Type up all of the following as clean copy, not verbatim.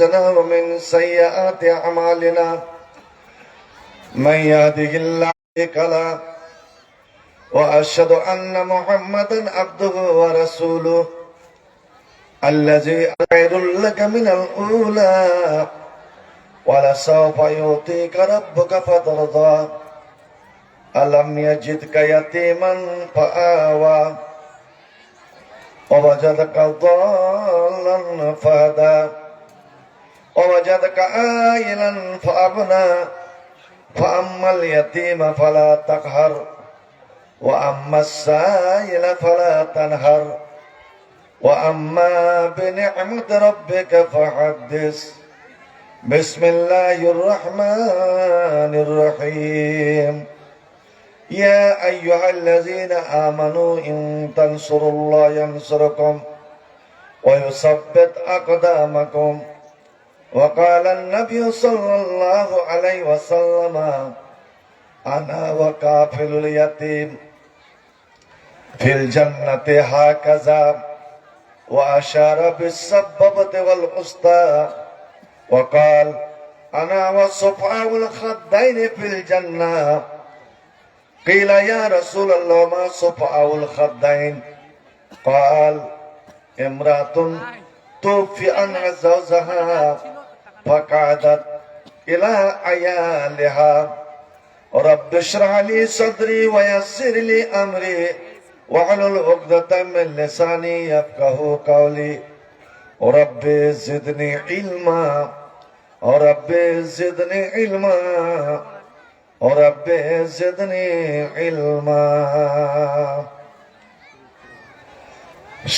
أنفسنا ومن سيئات أعمالنا من يهده الله فلا وأشهد أن محمدا عبده ورسوله الذي خير لك من الأولى ولسوف يعطيك ربك فترضى ألم يجدك يتيما فآوى ووجدك ضالا فهدى ووجدك عائلا فأغنى فأما اليتيم فلا تقهر وأما السائل فلا تنهر وأما بنعمة ربك فحدث بسم الله الرحمن الرحيم يا أيها الذين آمنوا إن تنصروا الله ينصركم ويثبت أقدامكم وقال النبي صلى الله عليه وسلم أنا وكافل اليتيم في الجنة هكذا وأشار بالسبابة والوسطى وقال أنا وصفاء الخدين في الجنة قيل يا رسول الله ما صفاء الخدين قال امرأة توفي عنها زوجها فقعدت إلى عيالها رب اشرح لي صدري ويسر لي أمري واحلل عقدة من لساني يفقه قولي رب زدني علما رب زدني علما رب زدني علما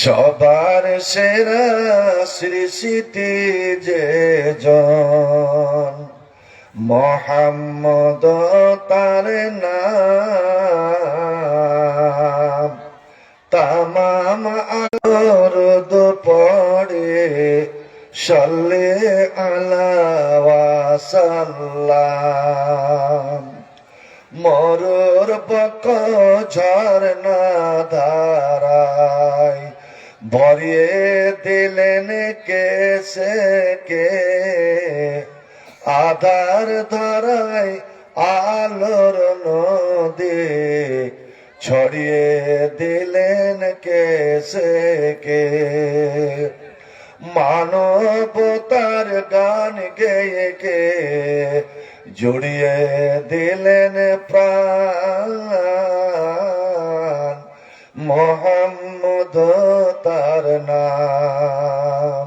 সবার সেরা সৃষ্টি যে জন মোহাম্মদ তার নাম তামাম আরদ পড়ে সাল্লে আলা ওয়া সাল্লাম মরুর বক ঝরনা ধারায় ভরিয়ে দিলেন কেসে কে আধার ধারায় আলোর নদী ছড়িয়ে দিলেন কেসে কে মানবতার গান গেয়ে কে জুড়িয়ে দিলেন প্রাণ মোহাম্মদ তার নাম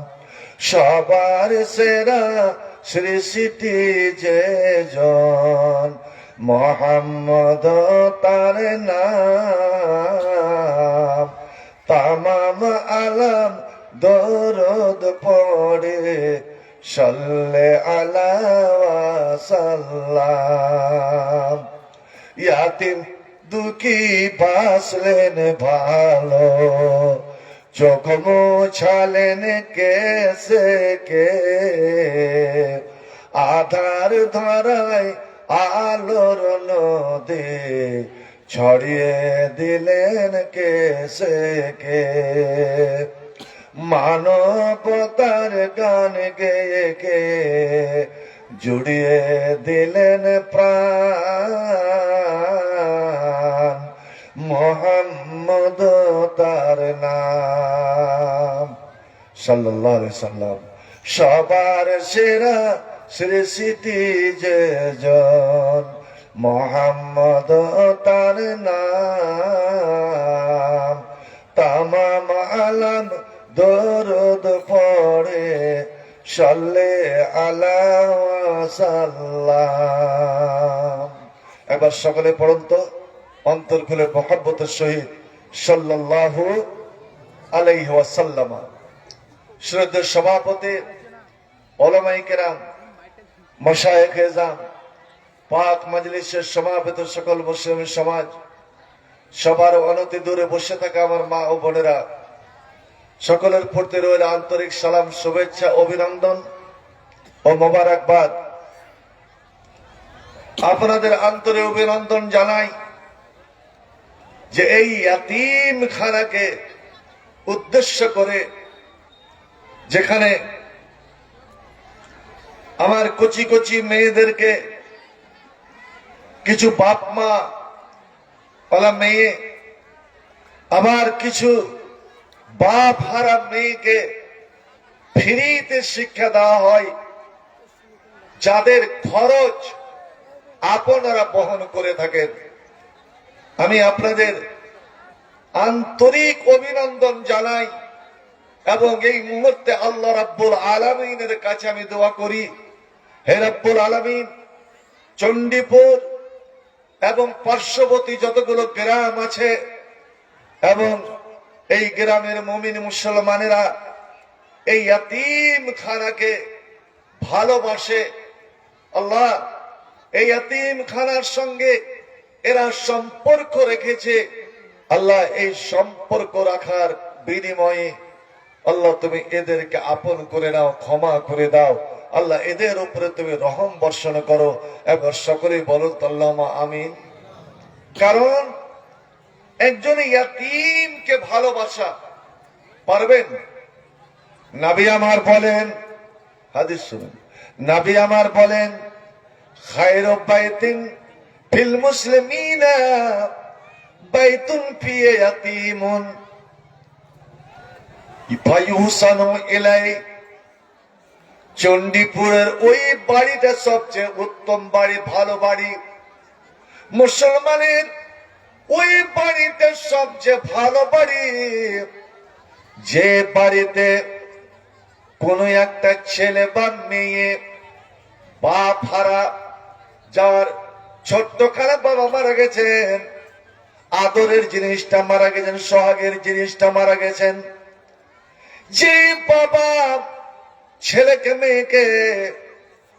সবার সেরা সৃষ্টি যে জন মোহাম্মদ তার নাম তামাম আলম দরুদ পড়ে সাল্লে আলা ওয়া সাল্লাম ইয়াতিম দুঃখী বাসলেন ভালো চোখ মোছালেন কেসে কে আধার ধারায় আলোর নদী ছড়িয়ে দিলেন কেসে কে মানবতার গান গেয়ে কে জুড়িয়ে দিলেন প্রাণ মোহাম্মদ তার নাম সাল্লাল্লাহু আলাইহি সাল্লাম সবার সেরা সৃষ্টি যে জন মোহাম্মদ তার নাম তামাম আলম দরুদ পড়ে সাল্লে আলা ওয়া সাল্লাম একবার সকলে পড়ুন তো অন্তর খুলে মহব্বতের সহিত সাল্লাল্লাহু আলাইহি ওয়াসাল্লাম শ্রদ্ধেয় সভাপতি উলামায়ে কেরাম মাশায়েখ এজাম পাক মজলিসের সমাবেত সকল মুসলিম সমাজ সবার অনতি দূরে বসে থাকা আমার মা ও বোনেরা সকলের প্রতি রইল আন্তরিক সালাম শুভেচ্ছা অভিনন্দন ও মোবারকবাদ আপনাদের আন্তরিক অভিনন্দন জানাই যে এই ইয়াতীমখানাকে উদ্দেশ্য করে যেখানে আমার কচি কচি মেয়েদেরকে কিছু বাপ মা ওলা মেয়ে, আবার কিছু বাপ হারা মেয়েকে ফ্রিতে শিক্ষা দেওয়া হয়, যাদের খরচ আপনারা বহন করে থাকেন। আমি আপনাদের আন্তরিক অভিনন্দন জানাই এবং এই মুহূর্তে আল্লাহ রাব্বুল আলামিনের কাছে আমি দোয়া করি, হে রাব্বুল আলামিন, চণ্ডীপুর এবং পার্শ্ববর্তী যতগুলো গ্রাম আছে এবং এই গ্রামের মুমিন মুসলমানেরা এই ইয়াতীমখানাকে ভালোবাসে, আল্লাহ এই ইয়াতীমখানার সঙ্গে এরা সম্পর্ক রেখেছে, আল্লাহ এই সম্পর্ক রাখার বিনিময়ে আল্লাহ তুমি এদেরকে আপন করে নাও, ক্ষমা করে দাও, আল্লাহ এদের উপরে তুমি রহম বর্ষণ করো। এবার সকলেই বলো আল্লাহুম্মা আমিন। কারণ একজন ইয়াতীমকে ভালোবাসা পারবেন? নবী আমার বলেন, হাদিস শুনুন, নবী আমার বলেন, খায়রু বাইতিন ফিল মুসলিমিনা বাইতুন ফিহি ইয়াতীমুন ফায়ুহসানু ইলাই। চণ্ডীপুরের ওই বাড়িটা সবচেয়ে উত্তম বাড়ি, ভালো বাড়ি। মুসলমানের ওই বাড়িটা সবচেয়ে ভালো বাড়ি, যে বাড়িতে কোন একটা ছেলে বা মেয়ে বাপ হারা, যার ছোট্টখানা বাবা মারা গেছেন, আদরের জিনিসটা মারা গেছেন, সোহাগের জিনিসটা মারা গেছেন, যে বাবা ছেলেকে মেয়েকে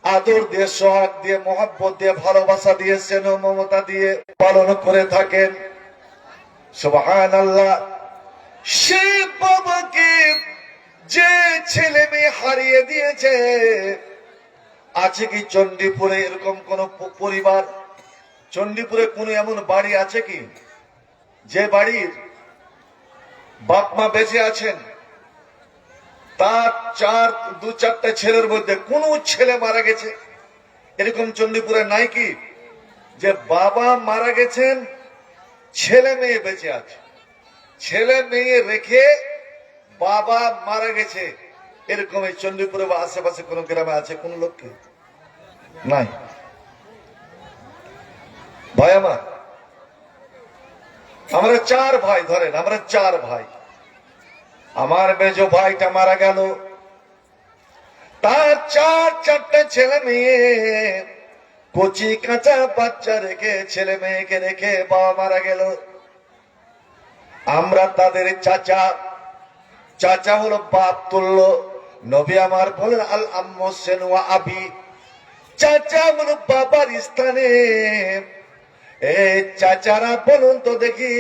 আদর দিয়ে, সোহাগ দিয়ে, মোহাব্বত দিয়ে, ভালোবাসা দিয়ে, স্নেহ মমতা দিয়ে পালন করে থাকেন, সুবহানাল্লাহ, সে বাবাকে যে ছেলে মেয়ে হারিয়ে দিয়েছে, আছে কি চণ্ডীপুরে এরকম কোন পরিবার? চণ্ডীপুরে কোন এমন বাড়ি আছে কি যে বাড়ির বাপ মা বেঁচে আছেন, তার দু চারটা ছেলের মধ্যে কোন ছেলে মারা গেছে? এরকম চণ্ডীপুরে নাই কি যে বাবা মারা গেছেন, ছেলে মেয়ে বেঁচে আছে, ছেলে মেয়ে রেখে বাবা মারা গেছে? এরকম এই চণ্ডীপুরে বা আশেপাশে কোন গ্রামে আছে কোন লোককে? নাই। ভাই আমার, আমরা চার ভাই, ধরেন আমরা চার ভাই, আমার মেজ ভাইটা মারা গেল, তার চারটা ছেলে মেয়ে, কচি কাঁচা বাচ্চা রেখে, ছেলে মেয়েকে রেখে বাবা মারা গেল। আমরা তাদের চাচা, চাচা হলো বাপ তুল্য, নবী আমার বলেন আল আম্মু সেনু আবি, চাচা হলো বাবার স্থানে। এই চাচারা বলুন তো দেখি,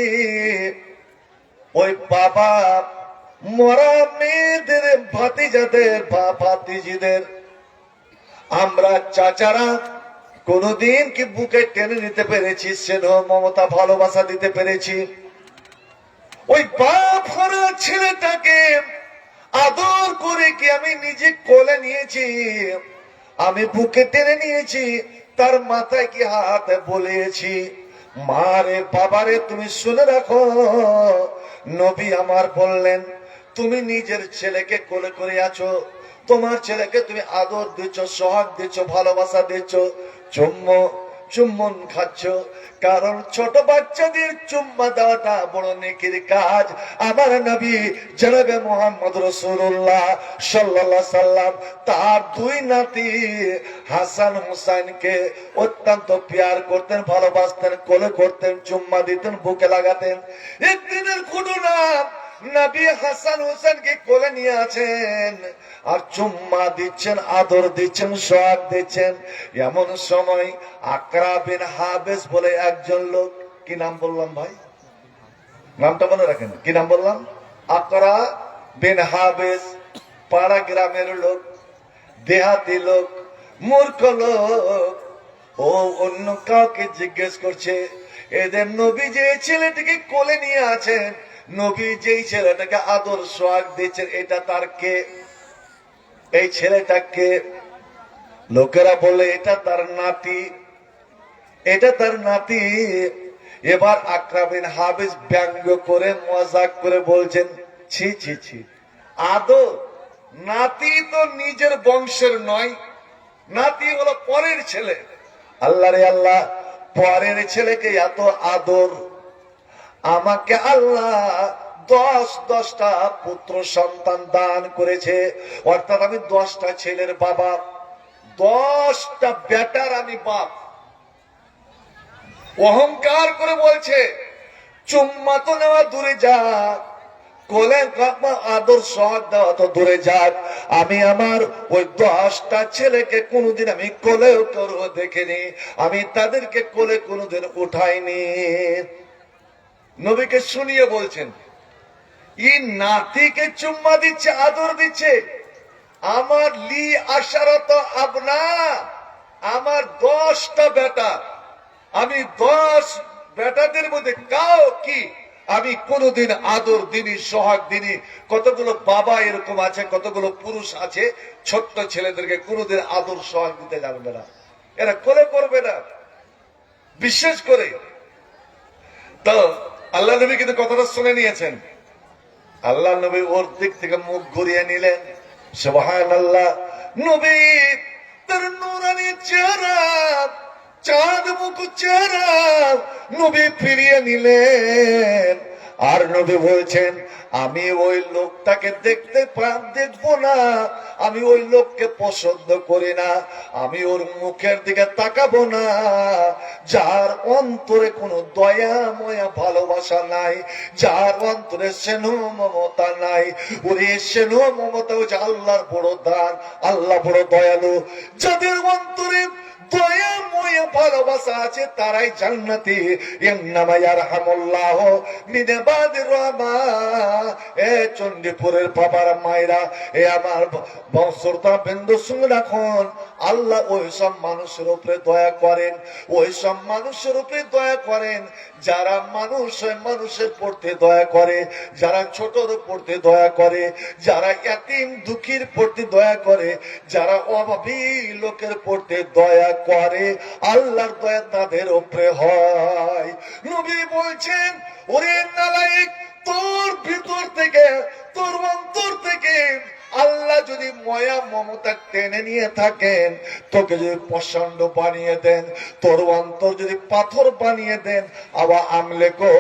ওই বাবা মরা মেয়েদের ভাতিজাদের বা ভাতিজিদের আমরা চাচারা কোনদিন কি বুকে টেনে নিতে পেরেছি, স্নেহ মমতা ভালোবাসা দিতে পেরেছি? ওই বাপ হারা ছেলেটাকে আদর করে কি আমি নিজে কোলে নিয়েছি, আমি বুকে টেনে নিয়েছি, তার মাথায় কি হাত বলেছি, মারে বাবারে তুমি শুনে রাখো, নবী আমার বললেন, তুমি নিজের ছেলেকে কোলে করে আছো, তোমার ছেলেকে তুমি আদর দিচ্ছ, সোহাগ দিচ্ছ, ভালোবাসা দিচ্ছ, চুম্বন খাচ্ছ, কারণ ছোট বাচ্চাদের চুম্মা দেওয়াটা বড় নেকির কাজ। আমার নবী জনাবে মুহাম্মদ রাসূলুল্লাহ সাল্লাল্লাহু আলাইহি সাল্লাম তার দুই নাতি হাসান হুসাইনকে অত্যন্ত প্যার করতেন, ভালোবাসতেন, কোলে করতেন, চুম্মা দিতেন, বুকে লাগাতেন। একদিনের ঘটনা, নবী হাসান হুসাইনকে কোলে নিয়ে আছেন আর চুম্মা দিচ্ছেন, আদর দিচ্ছেন, সোহাগ দিচ্ছেন। এমন সময় আকরা বিন হাবেস বলে একজন লোক, কি নাম বললাম ভাই? নামটা মনে রাখেন, কি নাম বললাম? আকরা বিন হাবেস, পাড়া গ্রামের লোক, দেহাতি লোক, মূর্খ লোক, ও অন্য কাউকে জিজ্ঞেস করছে, এদের নবী যে ছেলেটিকে কোলে নিয়ে আছেন, নবী যেই ছেলেটাকে আদর সোহাগ দিচ্ছেন, এটা তার কে? এই ছেলেটাকে লোকেরা বলে এটা তার নাতি, এটা তার নাতি। এবার আকরাম বিন হাবিস ব্যঙ্গ করে মজাক করে বলছেন, ছি ছি ছি, আদর নাতি তো নিজের বংশের নয়, নাতি হলো পরের ছেলে। আল্লাহ রে আল্লাহ, পরের ছেলেকে এত আদর! আমাকে আল্লাহ 10টা পুত্র সন্তান দান করেছে, অর্থাৎ আমি 10টা ছেলের বাবা, 10টা বেটার আমি বাপ। অহংকার করে বলছে, চুম্মা তো নেওয়া দূরে যাক, কোলে আদর সহজ দেওয়া তো দূরে যাক, আমি আমার ওই 10টা ছেলেকে কোনোদিন আমি কোলেও করবো দেখিনি, আমি তাদেরকে কোলে কোনোদিন উঠাইনি। নবীকে শুনিয়ে বলছেন, ই নাতিকে চুম্মা দিচ্ছে, আদর দিচ্ছে, আমার লি আশারত আবনা, আমার 10টা বেটা, আমি 10 বেটাদের মধ্যে কাও কি আমি কোনোদিন আদর দিনি, সোহাগ দিনি? কতগুলো বাবা এরকম আছে, কতগুলো পুরুষ আছে ছোট্ট ছেলেদেরকে কোনোদিন আদর সোহাগ দিতে জানবে না, এরা কোলে করবে না। বিশেষ করে তো আল্লাহ নবী কিন্তু কথাটা শুনে নিয়েছেন। আল্লাহ নবী ওর দিক থেকে মুখ ঘুরিয়ে নিলেন। সুবহানাল্লাহ, নবী তার নূরানি চেহারা, চাঁদ মুখ চেহারা নবী ফিরিয়ে নিলেন। আর নবী বলছেন, আমি ওই লোকটাকে দেখবো না, আমি ওই লোককে পছন্দ করি না, আমি ওর মুখের দিকে তাকাবো না যার অন্তরে কোনো দয়া ময়া ভালোবাসা নাই, যার অন্তরে স্নেহ মমতা নাই। ওরে স্নেহ মমতা হচ্ছে আল্লাহর বড় দান, আল্লাহ বড় দয়ালু। যাদের অন্তরে দয়া ময়া ভালোবাসা আছে তারাই জান্নাতি। ইন্নামা ইয়ারহামুল্লাহ মিন ইবাদির রহমান। এ চণ্ডীপুরের বাবার মায়েরা, এ আমার বংশতা বিন্দু শুনে রাখুন, আল্লাহ ওই সব মানুষের উপরে দয়া করেন, ওই সব মানুষের উপরে দয়া করেন যারা মানুষের প্রতি দয়া করে, যারা ছোটর প্রতি দয়া করে, যারা এতিম দুঃখীর প্রতি দয়া করে, যারা অভাবী লোকের প্রতি দয়া করে, আল্লাহর দয়া তাদের উপরে হয়। নবী বলছেন, ওরে নালায়েক, তোর ভিতর থেকে, তোর অন্তর থেকে আল্লাহ যদি ময়া মমতা টেনে নিয়ে থাকেন, তোকে যদি প্রচন্ড বানিয়ে দেন, তোর অন্তর যদি পাথর বানিয়ে দেন, আবার আমলেকো,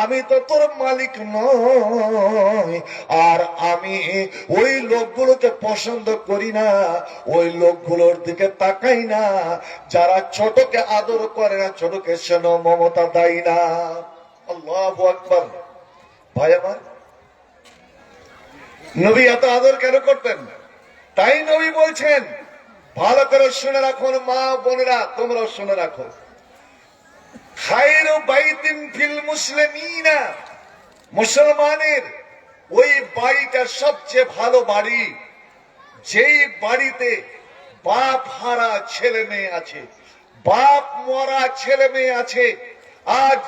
আমি তো তোর মালিক নই, আর আমি ওই লোকগুলোকে পছন্দ করি না, ওই লোকগুলোর দিকে তাকাই না যারা ছোটকে আদর করে না, ছোটকে স্নেহ মমতা দেয় না। আল্লাহু আকবার। ভাই আমার, নবী এত আদর কেন করতেন? তাই নবী বলছেন, ভালো করে শুনে রাখুন মা বোনেরা, তোমরাও শুনে রাখো, খায়রু বাইতিন ফিল মুসলিমিনা, মুসলমানের ওই বাড়িটা সবচেয়ে ভালো বাড়ি যেই বাড়িতে বাপ হারা ছেলে মেয়ে আছে, বাপ মরা ছেলে মেয়ে আছে। আজ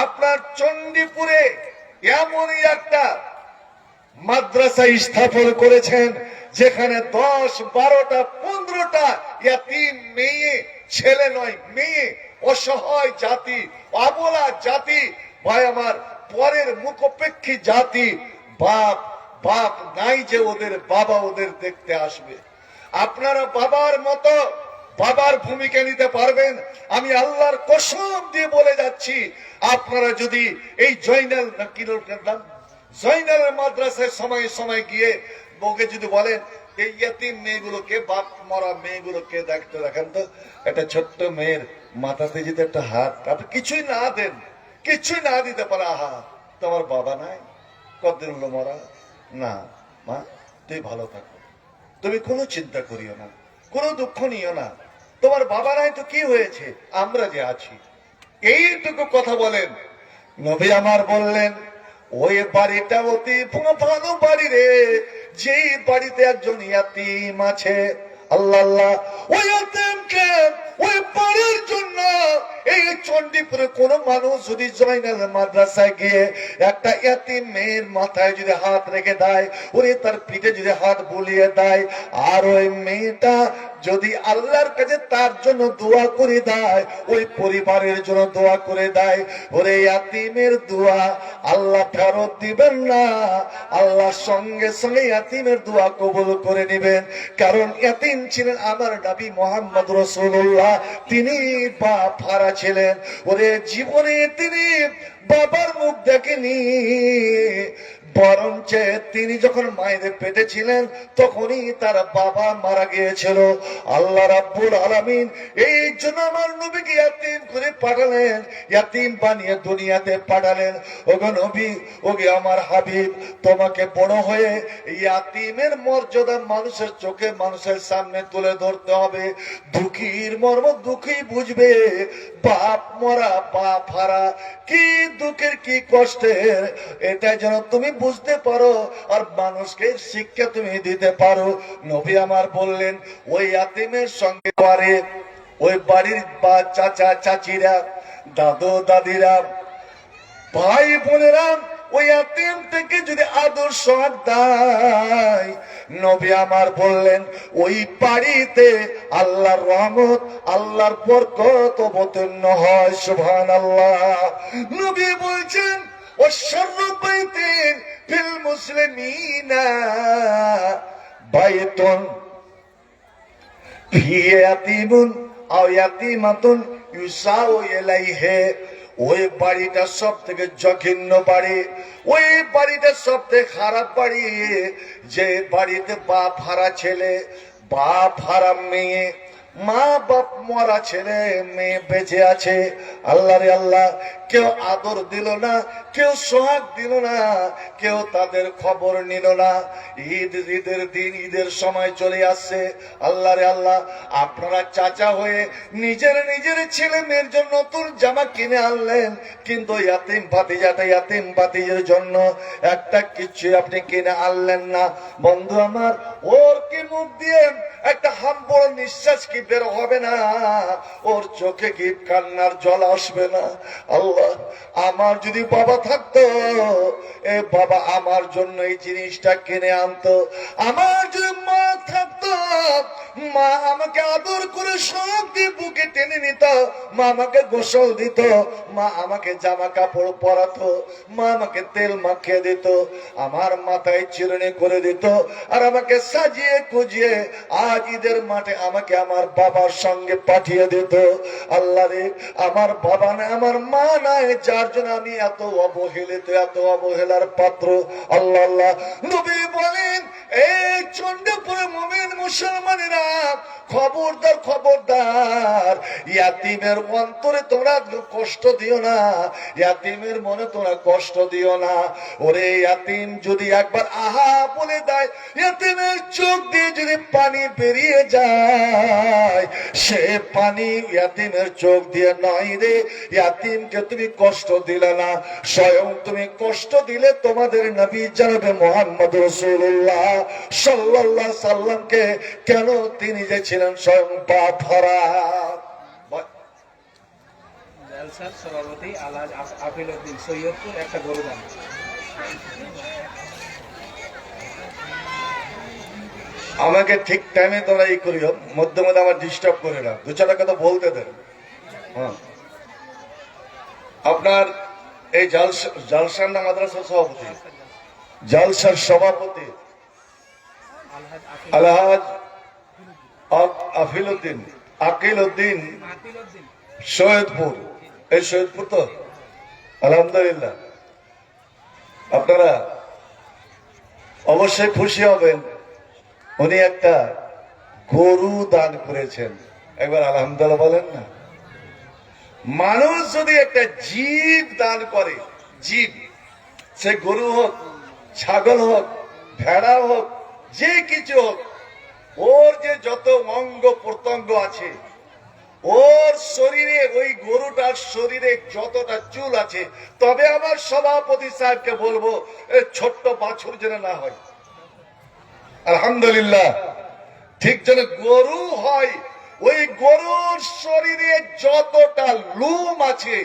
আপনার চণ্ডীপুরে এমনই একটা মাদ্রাসা স্থাপন করেছেন যেখানে 10, 12টা, 15টা ইয়াতীম মেয়ে, ছেলে নয় মেয়ে, অসহায় জাতি, অবলা জাতি, ভাই আমার, পরের মুখোপেক্ষী জাতি, বাপ নাই যে ওদের বাবা ওদের দেখতে আসবে। আপনারা বাবার মতো বাবার ভূমিকা নিতে পারবেন? আমি আল্লাহর কসম দিয়ে বলে যাচ্ছি, আপনারা যদি এই জয়নালের মাদ্রাসায় সময় সময় গিয়ে বউকে যদি বলেন, এই ইয়াতীম মেয়েগুলোকে, বাপ মরা মেয়েগুলোকে দেখতে দেখেন তো, একটা ছোট্ট মেয়ের মাথাতে যদি একটা হাত আপনি কিছুই না দেন, কিছুই না দিতে পারে, আহা তোমার বাবা নাই, কতদিন হলো মরা, না মা তুই ভালো থাকো, তুমি কোনো চিন্তা করিও না, কোনো দুঃখ নিও না, তোমার বাবা নাই তো কি হয়েছে, আমরা যে আছি, এইটুকু কথা বলেন। নবী আমার বললেন, ওই বাড়িটা অতি ভালো বাড়ি রে, যেই বাড়িতে একজন ইয়াতীম আছে, আল্লাহ আল্লাহ, ওই ইয়াতীমকে ওই বাড়ির জন্য এই চণ্ডীপুরে কোন মানুষ যদি জয়নাল মাদ্রাসায় গিয়ে একটা ইয়াতীম মেয়ের মাথায় যদি হাত রেখে দেয়, ওরে তার পিঠে যদি হাত বুলিয়ে দেয়, আর ওই মেয়েটা যদি আল্লাহর কাছে তার জন্য দোয়া করে দেয়, ওই পরিবারের জন্য দোয়া করে দেয়, ওরে ইয়াতিমের দোয়া আল্লাহ ফেরত দিবেন না, আল্লাহ সঙ্গে সঙ্গে ইয়াতিমের দোয়া কবুল করে নেবেন। কারণ ইয়াতিম ছিলেন আমার নবী মুহাম্মদ রাসূলুল্লাহ, তিনি বাপ হারা ছিলেন। ওরে জীবনে তিনি বাবার মুখ দেখেনি, বরঞ্চ তিনি যখন মায়ের পেটে ছিলেন তখনই তার বাবা মারা গিয়েছিল। আল্লাহ রাব্বুল আলামিন এই জন্য আমার নবীকে ইয়াতিম করে পাঠালেন, ইয়াতিম বানিয়ে দুনিয়াতে পাঠালেন। ওগো নবী, ওগে আমার হাবিব, তোমাকে বড় হয়ে ইয়াতিমের মর্যাদা মানুষের চোখে, মানুষের সামনে তুলে ধরতে হবে। দুঃখীর মর্ম দুঃখী বুঝবে, বাপ মরা বাপ হারা কি দুঃখের কি কষ্টের, এটা যেন তুমি বুঝতে পারো আর মানুষকে শিক্ষা তুমি দিতে পারো। নবী আমার বললেন, ওই ইয়াতিমের সঙ্গে পারে ওই বাড়ির বা চাচা চাচিরা, দাদু দাদিরা, ভাই বোনেরা ওই ইয়াতিম থেকে যদি আদর সোহাগ দেয়, নবী আমার বললেন ওই বাড়িতে আল্লাহর রহমত, আল্লাহর বরকত অবতীর্ণ হয়। সুবহানাল্লাহ। নবী বলছেন, وشر بيت في المسلمين بيت فيه يتيم أو يتيمة يسعى إليه। ওই বাড়িটা সব থেকে জঘন্য বাড়ি, ওই বাড়িটা সব থেকে খারাপ বাড়ি যে বাড়িতে বাপ হারা ছেলে, বাপ হারা মেয়ে, মা বাপ মরা ছেলে, মেয়ে বেঁচে আছে। আল্লাহ রে আল্লাহ, কেউ আদর দিল না, কেউ সোহাগ দিল না, কেউ তাদের খবর নিল না। ঈদের দিন, ঈদের সময় চলে আসছে। আল্লাহ রে আল্লাহ, আপনারা চাচা হয়ে নিজের নিজের ছেলে মেয়ের জন্য নতুন জামা কিনে আনলেন, কিন্তু ইয়াতিম ভাতিজাটা, ইয়াতিম ভাতিজের জন্য একটা কিছু আপনি কিনে আনলেন না। বন্ধু আমার, ওর কি মুখ দিয়ে একটা হাম্বড় নিঃশ্বাস কি বের হবে না? ওর চোখে কি কান্নার জল আসবে না? আল্লাহ, আমার যদি বাবা থাকতো, এ বাবা আমার জন্য এই জিনিসটা কিনে আনতো। আমার যদি মা থাকতো, মা আমাকে আদর করে সব দিয়ে বুকে টেনে নিত, মা আমাকে গোসল দিত, মা আমাকে জামা কাপড় পরাতো, মা আমাকে তেল মাখিয়ে দিত, আমার মাথায় চিরুনি করে দিত, আর আমাকে সাজিয়ে কুজিয়ে আজ ঈদের মাঠে আমাকে আমার বাবার সঙ্গে পাঠিয়ে দিত। আল্লাহ রে, আমার বাবা না, আমার মা নাই, যার জন্য আমি এত অবহেলিত, এত অবহেলার পাত্র। আল্লাহ আল্লাহ। নবী বলেন, এই চন্ডীপুরে মুমিন মুসলমানেরা, খবরদার খবরদার, ইয়াতিমের অন্তরে তোমরা কষ্ট দিও না, ইয়াতিমের মনে তোমরা কষ্ট দিও না। ওরে ইয়াতিম যদি একবার আহা বলে দেয়, ইয়াতিমের চোখ দিয়ে যদি পানি বেরিয়ে যায়, সে পানি ইয়াতিমের চোখ দিয়ে নয় রে। ইয়াতিমকে তুমি কষ্ট দিলে না, স্বয়ং তুমি কষ্ট দিলে তোমাদের নবী জনাবে মুহাম্মদ রাসূলুল্লাহ সাল্লাল্লাহু আলাইহি সাল্লামকে। কেন? তিনি যে ছিলেন স্বয়ং বাপ হারা। জলসার সভাপতি আলহাজ আফিল উদ্দিন সৈয়দপুর, একটা গরু দান। আমাকে ঠিক টাইমে তোমরা এই করিও, মধ্যে মধ্যে আমার ডিস্টার্ব করে না, দু চার কথা বলতে দেন। হ্যাঁ, আপনার এই জালসার না মাদ্রাসার সভাপতি, জালসার সভাপতি আলহাজ আফিল উদ্দিন, আকিল উদ্দিন সৈয়দপুর। এই সৈয়দপুর তো আলহামদুলিল্লাহ। আপনারা অবশ্যই খুশি হবেন, উনি একটা গরু দান করেছেন। একবার আলহামদুলিল্লাহ বলেন না। মানুষ যদি একটা জীব দান করে, জীব, সে গরু হোক, ছাগল হোক, ভেড়া হোক, যে কিছু হোক, ওর যে যত অঙ্গ প্রত্যঙ্গ আছে, ওর শরীরে, ওই গরুটার শরীরে যতটা চুল আছে, তবে আমার সভাপতি সাহেবকে বলবো ছোট্ট বাছুর যেন না হয়। আলহামদুলিল্লাহ। ঠিক যেন গরু হয়, ওই গরুর শরীরে যতটা লোম আছে,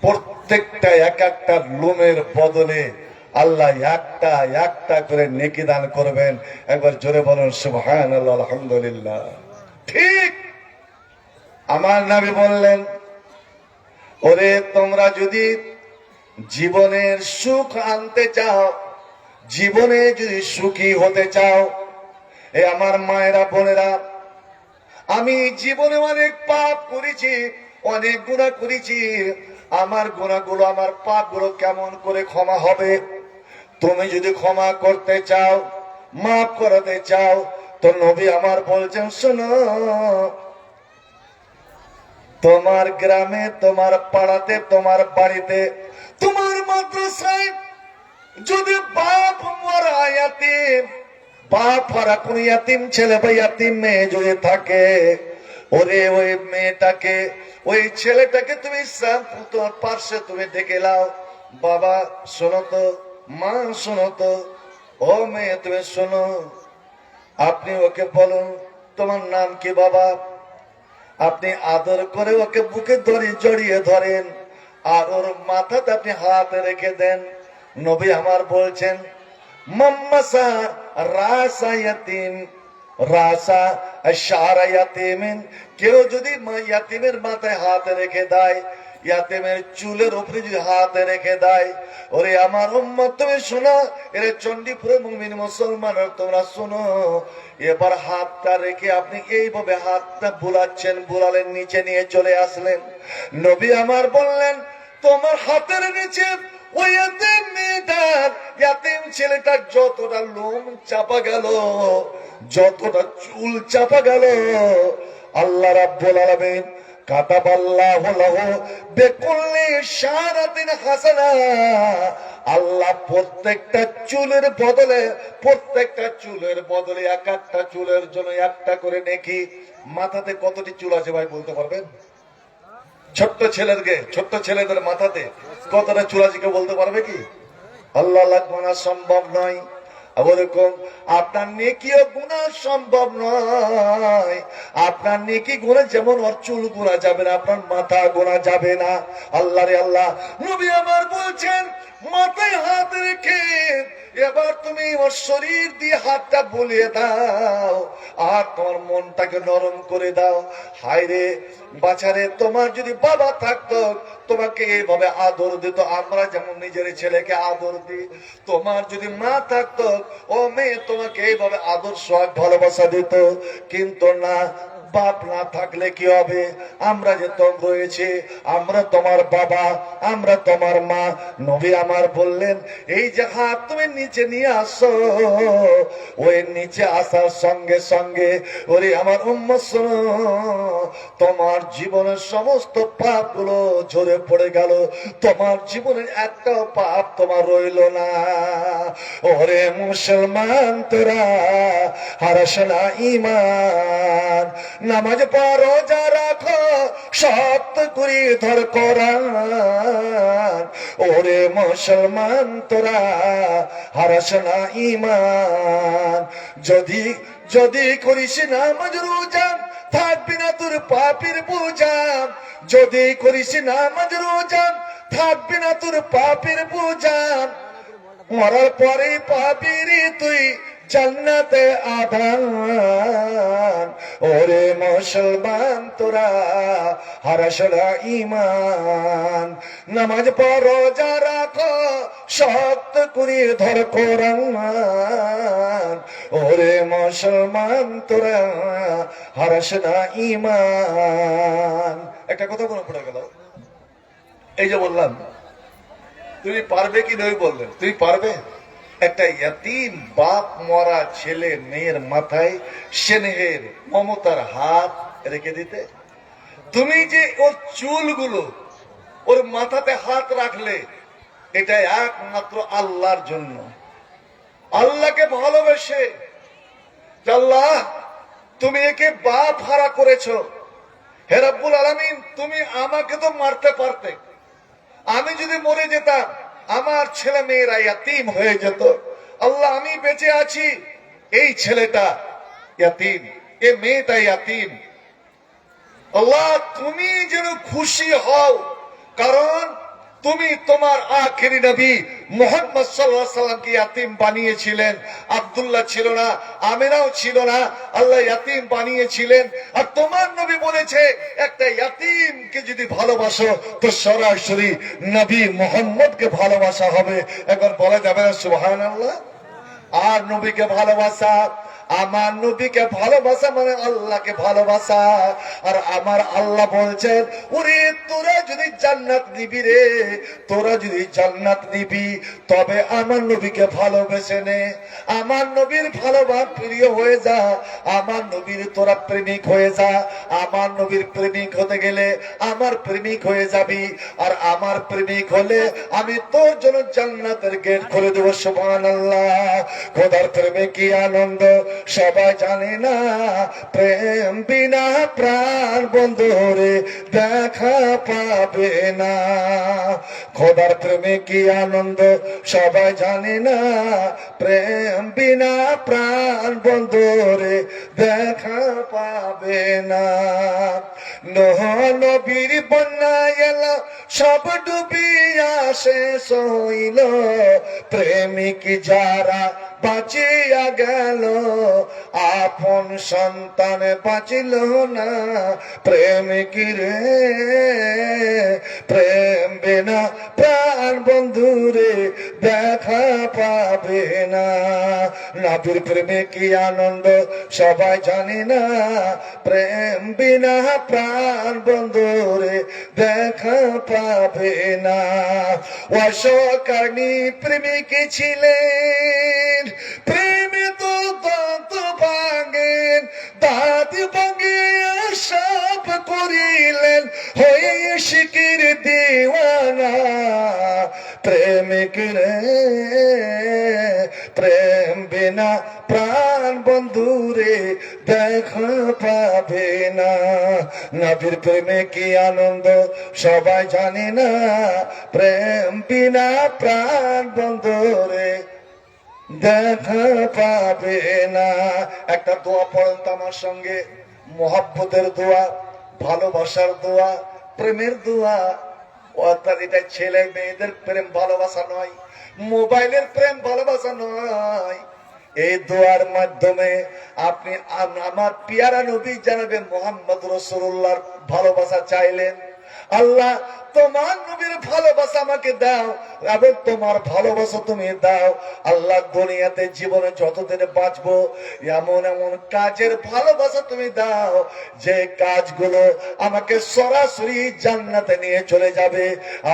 প্রত্যেকটা এক একটা লোমের বদলে আল্লাহ একটা একটা করে নেকি দান করবেন। একবার জোরে বলুন সুবহানাল্লাহ, আলহামদুলিল্লাহ। ঠিক আমার নবী বললেন, ওরে তোমরা যদি জীবনের সুখ আনতে চাও, জীবনে যদি সুখী হতে চাও, এ আমার মায়েরা বোনেরা, আমি জীবনে অনেক পাপ করেছি, অনেক গুনাহ করেছি। আমার গুনাহগুলো, আমার পাপগুলো কেমন করে ক্ষমা হবে? তুমি যদি ক্ষমা করতে চাও, মাফ করাতে চাও, তো নবী আমার বলছেন, শোনো, তোমার গ্রামে, তোমার পাড়াতে, তোমার বাড়িতে, তোমার মাদ্রাসায় যদি বাপ মরা ইয়াতিম, বাপ হারা কোন ইয়াতিম ছেলে বা ইয়াতিম মেয়ে যদি থাকে, ওরে ওই মেয়েটাকে, ওই ছেলেটাকে তুমি তোমার পার্শ্বে তুমি ডেকে লাও, বাবা শোনো তো, মা শোনো তো, ও মেয়ে তুমি শোনো, আপনি ওকে বলুন তোমার নাম কি বাবা। আপনি আদর করে ওকে বুকে জড়িয়ে ধরেন, আর ওর মাথাতে আপনি হাত রেখে দেন। নবী আমার বলছেন, মাম্মাসা রাসা ইয়াতিম, রাসা শারা ইয়াতিমিন, কেউ যদি ইয়াতিমের মাথায় হাত রেখে দেয়, ইয়াতিমের চুলের উপরে যদি হাত রেখে দেয়, ওরে আমার উম্মত তুমি শোনো, এরে চণ্ডীপুরের মুমিন মুসলমান তোমরা শোনো, এবার হাতটা রেখে আপনি এইভাবে হাতটা বুলাচ্ছেন, বুলালেন, নিচে নিয়ে চলে আসলেন। নবী আমার বললেন, তোমার হাতের নিচে ওই ইয়াতিম মেয়েটার, ইয়াতিম ছেলেটার যতটা লোম চাপা গেল, যতটা চুল চাপা গেল, আল্লাহ রাব্বুল আলামিন কাতাবাল্লাহু লাহু বিকুল্লি শারাতিন হাসানা, আল্লাহ প্রত্যেকটা চুলের বদলে, প্রত্যেকটা চুলের বদলে এক একটা চুলের জন্য একটা করে নেকি। মাথাতে কতটি চুল আছে ভাই বলতে পারবেন? ছোট্ট ছেলেদের মাথাতে কতটা চুল আছে কেউ বলতে পারবে কি? আল্লাহ গোনা সম্ভব নয়। ওরকম আপনার নেকিও গুণা সম্ভব নয়। আপনার নেকি গুণা যেমন ওর চুল গুণা যাবে না, আপনার মাথা গোনা যাবে না। আল্লাহ রে আল্লাহ, নবী আমার বলছেন, মাথায় হাত রেখে এবার তুমি ওর শরীর দিয়ে হাতটা বুলিয়ে দাও, আর তোমার মনটাকে নরম করে দাও। হায় রে বাছারে, তোমার যদি বাবা থাকতো তোমাকে এইভাবে আদর দিত, আমরা যেমন নিজের ছেলেকে আদর দিই। তোমার যদি মা থাকতো, ও মেয়ে, তোমাকে এইভাবে আদর সোহাগ ভালোবাসা দিত। কিন্তু না, বাপ না থাকলে কি হবে? আমরা যে তোম রয়েছে, আমরা তোমার বাবা, আমরা তোমার মা। নবী আমার বললেন, এই যে হাত তুমি নিচে নিয়ে আসো, ওই নিচে আসার সঙ্গে সঙ্গে ওরে আমার উম্মত শোনো, তোমার জীবনের সমস্ত পাপ গুলো ঝরে পড়ে গেল, তোমার জীবনের একটাও পাপ তোমার রইল না। ওরে মুসলমান তোরা হারাস না ঈমান, নামাজ পড়ো, রোজা রাখো, শক্ত করে ধর কোরআন। ওরে মুসলমান তোরা হারাস না ঈমান, যদি যদি করিস নামাজ রোজা থাকবি না তোর পাপের বোঝা, যদি করিস নামাজ রোজা থাকবি না তোর পাপের বোঝা, মরার পরে পাবি রে তুই জান্নাতে আধান। ওরে মুসলমান তোরা হারাস না ঈমান, নামাজ পড়ো, রোজা রাখো, শক্ত করে ধর কোরআন। ওরে মুসলমান তোরা হারাস না ঈমান। একটা কথা মনে পড়ে গেল, এই যে বললাম তুমি পারবে কি নই, বললেন তুমি পারবে একটা ইয়াতিম বাপ মরা ছেলে মেয়ের মাথায় স্নেহের মমতার হাত রেখে দিতে? তুমি যে ওর চুলগুলো, ওর মাথাতে হাত রাখলে, এটা একমাত্র আল্লাহর জন্য, আল্লাহকে ভালোবেসে। আল্লাহ তুমি একে বাপ হারা করেছো, হে রব্বুল আলামিন তুমি আমাকে তো মারতে পারতে, আমি যদি মরে যেতাম আমার ছেলে মেয়েরা ইয়াতিম হয়ে যেত। আল্লাহ আমি বেঁচে আছি, এই ছেলেটা ইয়াতিম, এই মেয়েটা ইয়াতিম। আল্লাহ তুমি যেন খুশি হও, কারণ তুমি তোমার আখেরি নবী মুহাম্মদ সাল্লাল্লাহু আলাইহি সাল্লামকে ইয়াতীম বানিয়েছিলেন। আব্দুল্লাহ ছিল না, আমিনাও ছিল না, আল্লাহ ইয়াতীম বানিয়েছিলেন। আর তোমার নবী বলেছে একটা ইয়াতীমকে যদি ভালোবাসো তো সরাসরি নবী মুহাম্মদকে ভালোবাসা হবে। একবার বলা যাবে না সুবহানাল্লাহ? আর নবীকে ভালোবাসা, আমার নবীকে ভালোবাসা মানে আল্লাহকে ভালোবাসা। আর আমার আল্লাহ বলছেন, ওরে তোরা যদি জান্নাত নিবি রে, তোরা যদি জান্নাত নিবি তবে আমার নবীকে ভালোবেসে নে, আমার নবীর ভালোবাসা প্রিয় হয়ে যা, আমার নবীর তোরা প্রেমিক হয়ে যা। আমার নবীর প্রেমিক হতে গেলে আমার প্রেমিক হয়ে যাবি, আর আমার প্রেমিক হলে আমি তোর জন্য জান্নাতের গেট খুলে দেবো। সুবহানাল্লাহ। খোদার প্রেমে কি আনন্দ সবাই জানে না, প্রেম বিনা প্রাণ বন্ধুরে দেখা পাবে না। খোদার প্রেমে কি আনন্দ সবাই জানে না, প্রেম বিনা প্রাণ বন্ধুরে দেখা পাবে না। নূহ নবীর বন্যা এলো, সব ডুবিয়া শেষ হইল, প্রেমিক যারা বাঁচিয়া গেল, আপন সন্তান বাঁচিল না। প্রেমিক রে, প্রেম বিনা প্রাণ বন্ধুরে দেখা পাবে না। নবীর প্রেমে কি আনন্দ সবাই জানে না, প্রেম বিনা প্রাণ বন্ধুরে দেখা পাবে না। অশোকানি প্রেমিক ছিলেন, প্রেমে তো দাঁত ভাঙেন, দাঁত ভাঙে সব করিলেন, হয়ে শিকির দিওয়ানা। প্রেমিক রে, প্রেম বিনা প্রাণ বন্ধুরে দেখা পাবে না। নবীর প্রেমে কি আনন্দ সবাই জানে না, প্রেম বিনা প্রাণ বন্ধুরে দেখা পাবে না। একটা দোয়া পড়েন তো আমার সঙ্গে, মোহাব্বতের দোয়া, ভালোবাসার দোয়া, প্রেমের দোয়া। অর্থাৎ এটা ছেলে মেয়েদের প্রেম ভালোবাসা নয়, মোবাইলের প্রেম ভালোবাসা নয়। এই দোয়ার মাধ্যমে আপনি আমার পিয়ারা নবী জানাবেন মুহাম্মদ রাসূলুল্লাহর ভালোবাসা চাইলেন। আল্লাহ তোমার নবীর ভালোবাসা আমাকে দাও, এবং তোমার ভালোবাসা তুমি দাও। আল্লাহ দুনিয়াতে জীবনে যতদিন বাঁচবো এমন এমন কাজের ভালোবাসা তুমি দাও যে কাজগুলো আমাকে সরাসরি জান্নাতে নিয়ে চলে যাবে।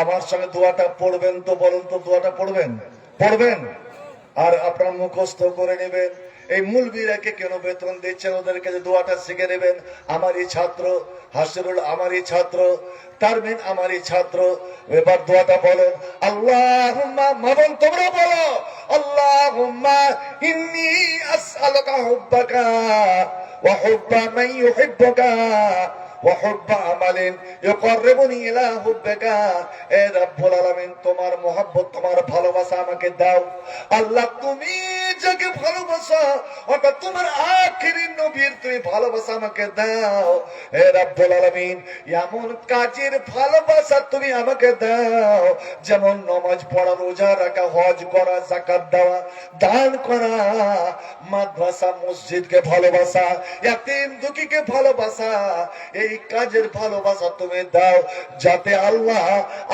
আমার সঙ্গে দোয়াটা পড়বেন তো? বলুন তো, দোয়াটা পড়বেন? পড়বেন আর আপনার মুখস্থ করে নেবেন। এই মুলবিরাকে কেন বেতন দিচ্ছেন, ওদেরকে দোয়াটা শিখে নেবেন। আমারই ছাত্র হাসিরুল, আমারই ছাত্র তারমিন, আমারই ছাত্র। এবার দোয়াটা বলেন, আল্লাহুম্মা, মাবন তোমরা বলো, আল্লাহুম্মা ইন্নী আসআলুকা হুব্বাকা ওয়া হুব্বা মান ইউহিব্বুকা ওয়া হুব্বা আমালিন ইউকাররিবুনি ইলা হুব্বিকা। এ রব্বুল আলামিন, তোমার মহব্বত, তোমার ভালোবাসা আমাকে দাও। আল্লাহ তুমি যাকে ভালোবাসো, অর্থাৎ তোমার আখিরি নবীর তুমি ভালোবাসা আমাকে দাও। হে রব্বুল আলামিন, এমন কাজের ভালোবাসা তুমি আমাকে দাও যেমন নামাজ পড়া, রোজা রাখা, হজ করা, যাকাত দেওয়া, দান করা, মাদ্রাসা মসজিদকে ভালোবাসা, ইয়াতীম দুঃখীকে ভালোবাসা। এই কাজের ভালোবাসা তুমি দাও যাতে আল্লাহ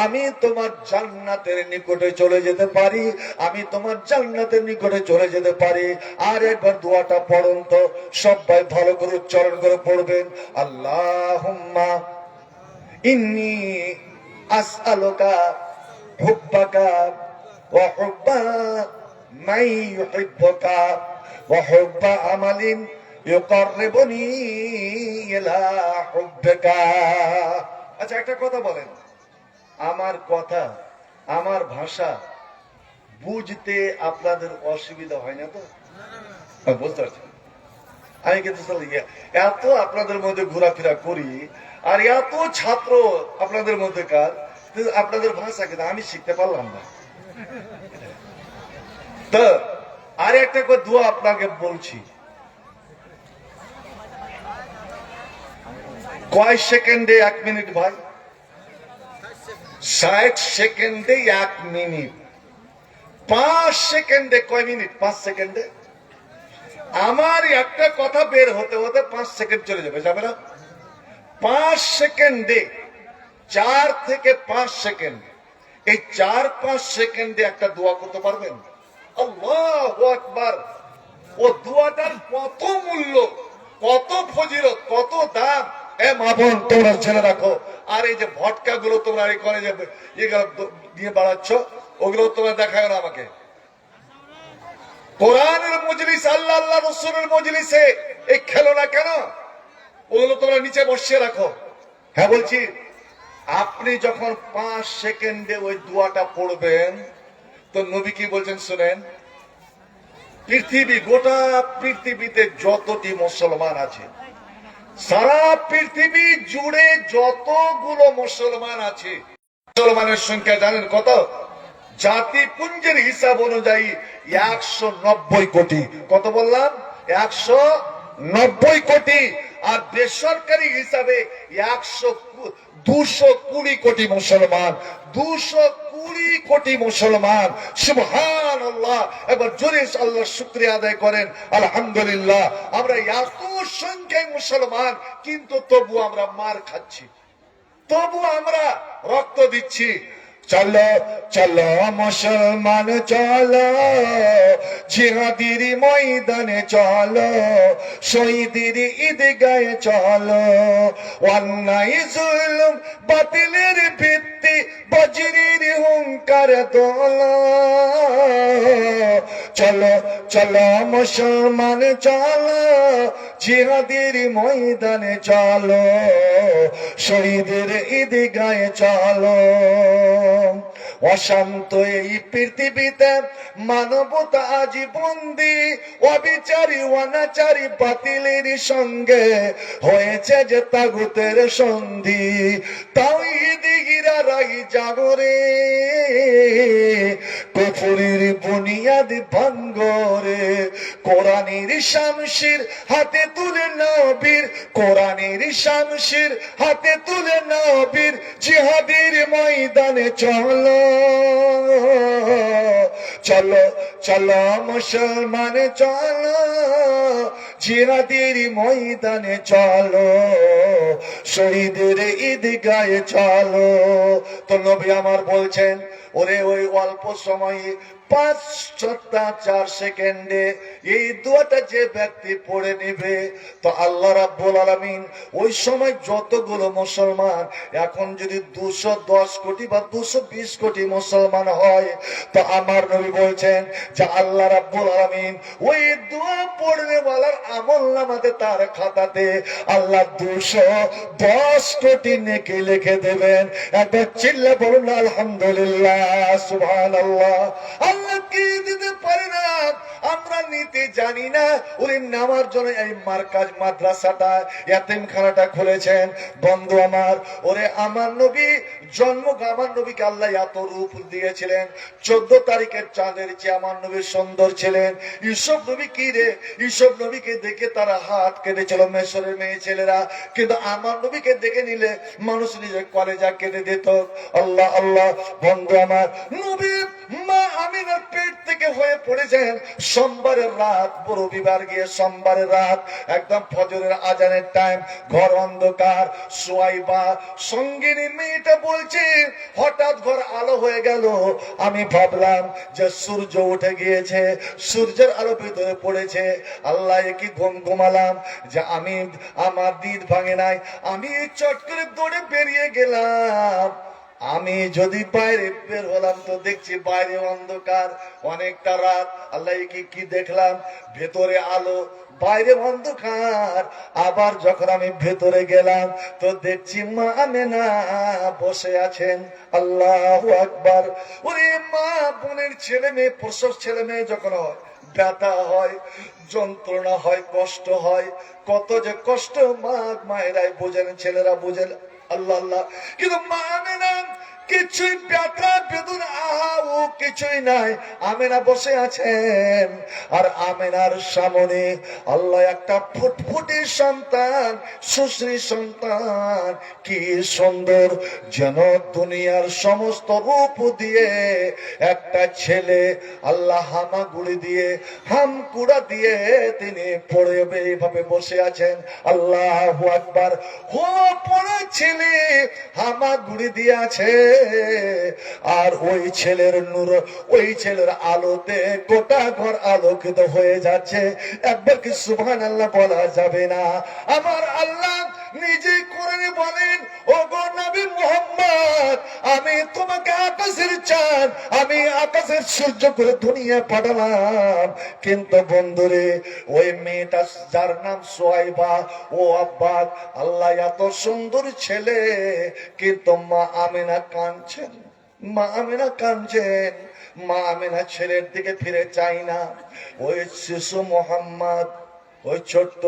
আমি তোমার জান্নাতের নিকটে চলে যেতে পারি, আমি তোমার জান্নাতের নিকটে চলে যেতে পারি। আর একবার দোয়াটা পড়ুন তো, সবাই ভালো করে উচ্চারণ করে পড়বেন। আল্লাহুম্মা ইন্নী আসআলুকা হুব্বাকা ওয়া হুব্বা মান ইউহিব্বুকা ওয়া হুব্বা আমালিন ইউকাররিবুনি ইলা হুব্বিকা। আচ্ছা, একটা কথা বলেন, আমার কথা, আমার ভাষা বুঝতে আপনাদের অসুবিধা হয় না তো? বুঝতে পারছি। আমি কিন্তু এত আপনাদের মধ্যে ঘোরাফেরা করি, আর এত ছাত্র আপনাদের মধ্যে কার, আপনাদের ভাষা কিন্তু আমি শিখতে পারলাম না। তো আর একটা দোয়া আপনাকে বলছি, কয় সেকেন্ডে 1 মিনিট ভাই? 60 সেকেন্ডে 1 মিনিট, 5 সেকেন্ডে কয় মিনিট? 5 সেকেন্ডে আমার একটা কথা বের হতে হতে 5 সেকেন্ড চলে যাবে, যাবে না? 5 সেকেন্ডে, 4 থেকে 5 সেকেন্ড, এই 4-5 সেকেন্ডে একটা দোয়া করতে পারবেন? আল্লাহু আকবার! ও দোয়াটার কত মূল্য, কত ফজিলত, কত দাম! এ মা বোন, তোমরা ছেলে রাখো। আর এই যে ভটকা গুলো তোমরা এই করে যে এগুলো দিয়ে বাড়াচ্ছ, ওগুলো তোমরা দেখায় না আমাকে। কোরআনের মজলিস, আল্লাহ আল্লাহ রসুলের মজলিসে এই খেলো না কেন? ওগুলো তোমরা নিচে বসিয়ে রাখো। হ্যাঁ বলছি, আপনি যখন 5 সেকেন্ডে ওই দোয়াটা পড়বেন, তো নবী কি বলছেন শুনেন। পৃথিবী, গোটা পৃথিবীতে যতটি মুসলমান আছে, সারা পৃথিবী জুড়ে যতগুলো মুসলমান আছে, মুসলমানের সংখ্যা জানেন কত? জাতিপুঞ্জের হিসাব অনুযায়ী 190 কোটি। কত বললাম? 190 কোটি। আর বেসরকারি হিসাবে 220 কোটি মুসলমান, 220 কোটি মুসলমান। সুবহানাল্লাহ! এবার জোরে আল্লাহর শুকরিয়া আদায় করেন, আলহামদুলিল্লাহ। আমরা এত সংখ্যায় মুসলমান, কিন্তু তবু আমরা মার খাচ্ছি, তবু আমরা রক্ত দিচ্ছি। চলো চলো মুসলমান চলো, জিহাদের ময়দানে চলো, শহীদের ঈদগাহে চলো, অন্যায় জুলুম বাতিলের ভিত্তি বজ্রের হুঙ্কার দোলো। চলো চলো মুসলমান চলো, জিহাদের ময়দানে চলো, শহীদের ঈদগাহে চলো। অশান্ত এই পৃথিবীতে মানবতা আজ বন্দি, অবিচারী অনাচারী বাতিলের সঙ্গে হয়েছে যে তাগুতের সন্ধি। তাওহীদিরা রাই জাগরে, কুফরির বুনিয়াদ ভাঙ্গরে, কোরআনের শামশির হাতে তুলে নবীর, কোরআনের শামশির হাতে তুলে নবীর, জিহাদের ময়দানে চলো। চলো চলো মুসলমান চলো, জিহাদের ময়দানে চলো, শহীদের ঈদগাহে চলো। তো নবী আমার বলছেন, ওরে ওই অল্প সময়ে 5-4 সেকেন্ডে এই দোয়াটা যে ব্যক্তি পড়ে নিবে, তো আল্লাহ রাব্বুল আলামিন ওই সময় যতগুলো মুসলমান, এখন যদি 210 কোটি বা 220 কোটি মুসলমান হয়, তো আমার নবী বলছেন যে আল্লাহ রাব্বুল আলামিন ওই দোয়া পড়বে বলার আমলনামাতে, তার খাতাতে আল্লাহ 210 কোটি নেকি লিখে দেবেন। একবার চিল্লা বলুন আলহামদুলিল্লাহ, সুবহানাল্লাহ। আল্লাহ কি দিতে পারে না, আমরা নিতে জানি না। ওই নামার জন্য এই মার্কাজ মাদ্রাসাটা, ইয়াতিমখানাটা খুলেছেন। বন্ধু আমার, ওরে আমার নবী জন্ম, আমার নবীকে আল্লাহ এত রূপ দিয়েছিলেন। 14 তারিখের চাঁদের চেয়ে আমার নবী সুন্দর ছিলেন। ইউসুফ নবী কি রে, ইউসুফ নবীকে দেখে তারা হাত কেটেছিল মিশরের মেয়ে ছেলেরা, কিন্তু আমার নবীকে দেখে নিলে মানুষ নিজের কলেজা কেটে দিত। আল্লাহ আল্লাহ। বন্ধু আমার, নবী মা আমিনার পেট থেকে হয়ে পড়েছেন সোমবারের রাত, রবিবার গিয়ে সোমবারের রাত, একদম ফজরের আজানের টাইম, ঘর অন্ধকার। সুয়াইবা সঙ্গিনী মেয়েটা বলছে, হঠাৎ ঘর আলো হয়ে গেল, আমি ভাবলাম যে সূর্য উঠে গিয়েছে, সূর্যের আলো ভিতরে পড়েছে। আল্লাহ কি ঘুমালাম যে আমি, আমার দিদ ভাঙে নাই, আমি চট করে দৌড়ে বেরিয়ে গেলাম। আমি যদি বাইরে বের হলাম, তো দেখছি বাইরে অন্ধকার, অনেকটা রাত। আল্লাহ কি দেখলাম, ভেতরে আলো, বাইরে অন্ধকার। আবার যখন আমি ভেতরে গেলাম, তো দেখছি মা আমেনা বসে আছেন। আল্লাহু আকবার। ওরে মা বোনের ছেলে মেয়ে, প্রসব ছেলে মেয়ে যখন হয়, ব্যথা হয়, যন্ত্রণা হয়, কষ্ট হয়, কত যে কষ্ট মা মায়েরাই বোঝেন, ছেলেরা বোঝেন। আল্লাহ আল্লাহ। কিন্তু মা আমেনা কিছুই ব্যথা বেদনা আহা ও কিছুই নাই। আমেনা বসে আছেন, আর আমেনার সামনে আল্লাহ একটা ফুটফুটি সন্তান, সুশ্রী সন্তান, কি সুন্দর যেন দুনিয়ার সমস্ত রূপ দিয়ে একটা ছেলে আল্লাহ হামাগুড়ি দিয়ে হামকুড়া দিয়ে তিনি পড়ে এইভাবে বসে আছেন। আল্লাহু আকবার। হো পড়ে ছেলে হামাগুড়ি দিয়ে আছে, আর ওই ছেলের নূর, ওই ছেলের আলোতে গোটা ঘর আলোকিত হয়ে যাচ্ছে। একবার কি সুবহানাল্লাহ বলা যাবে না? আমার আল্লাহ নিজে কোরআনে বলেন, ও গো নবী মুহাম্মদ, আমি তোমাকে আকাশের চাঁদ, আমি আকাশের সূর্য করে দুনিয়া পাঠালাম। কিন্তু বন্ধুরে, ওই মেয়েটা যার নাম সোয়াইবা, ও আব্বা, আল্লাহ এত সুন্দর ছেলে, কিন্তু মা আমিনা কাঁদছেন, মা আমিনা কাঁদছেন। মা আমিনা ছেলের দিকে ফিরে চাই না। ওই শিশু মোহাম্মদ, ওই ছোট্ট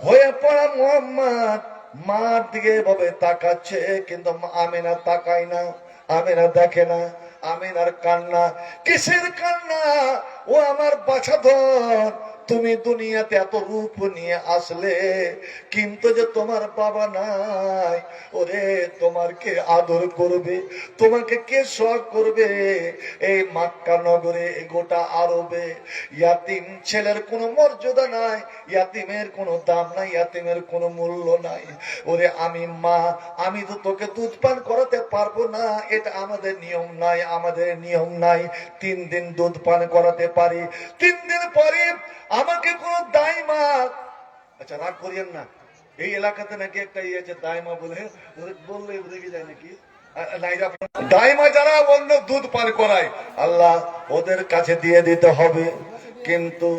হয়ে পড়া মোহাম্মদ মার দিকে এভাবে তাকাচ্ছে, কিন্তু আমিনা তাকায় না, আমিনা দেখে না। আমিনার কান্না, কিসের কান্না? ও আমার বাছাধন, তুমি দুনিয়াতে এত রূপ নিয়ে আসলে, কিন্তু যে তোমার বাবা নাই, ওরে তোমার কে আদর করবে, তোমাকে কে শখ করবে? এই মক্কা নগরে, গোটা আরবে ইয়াতিম ছেলের কোনো মর্যাদা নাই, ইয়াতিমের কোনো দাম নাই, ইয়াতিমের কোনো মূল্য নাই। ওরে আমি মা, আমি তো তোকে দুধ পান করাতে পারবো না, এটা আমাদের নিয়ম নাই, আমাদের নিয়ম নাই। 3 দিন দুধ পান করাতে পারি, 3 দিন পরে আমাকে কোন দাইমা, আচ্ছা রাগ করিয়েন না, এই এলাকাতে নাকি একটা ইয়ে আছে দাইমা বলে, বললে রেগে যায় নাকি? দাইমা যারা অন্য দুধ পান করায়, আল্লাহ ওদের কাছে দিয়ে দিতে হবে। কিন্তু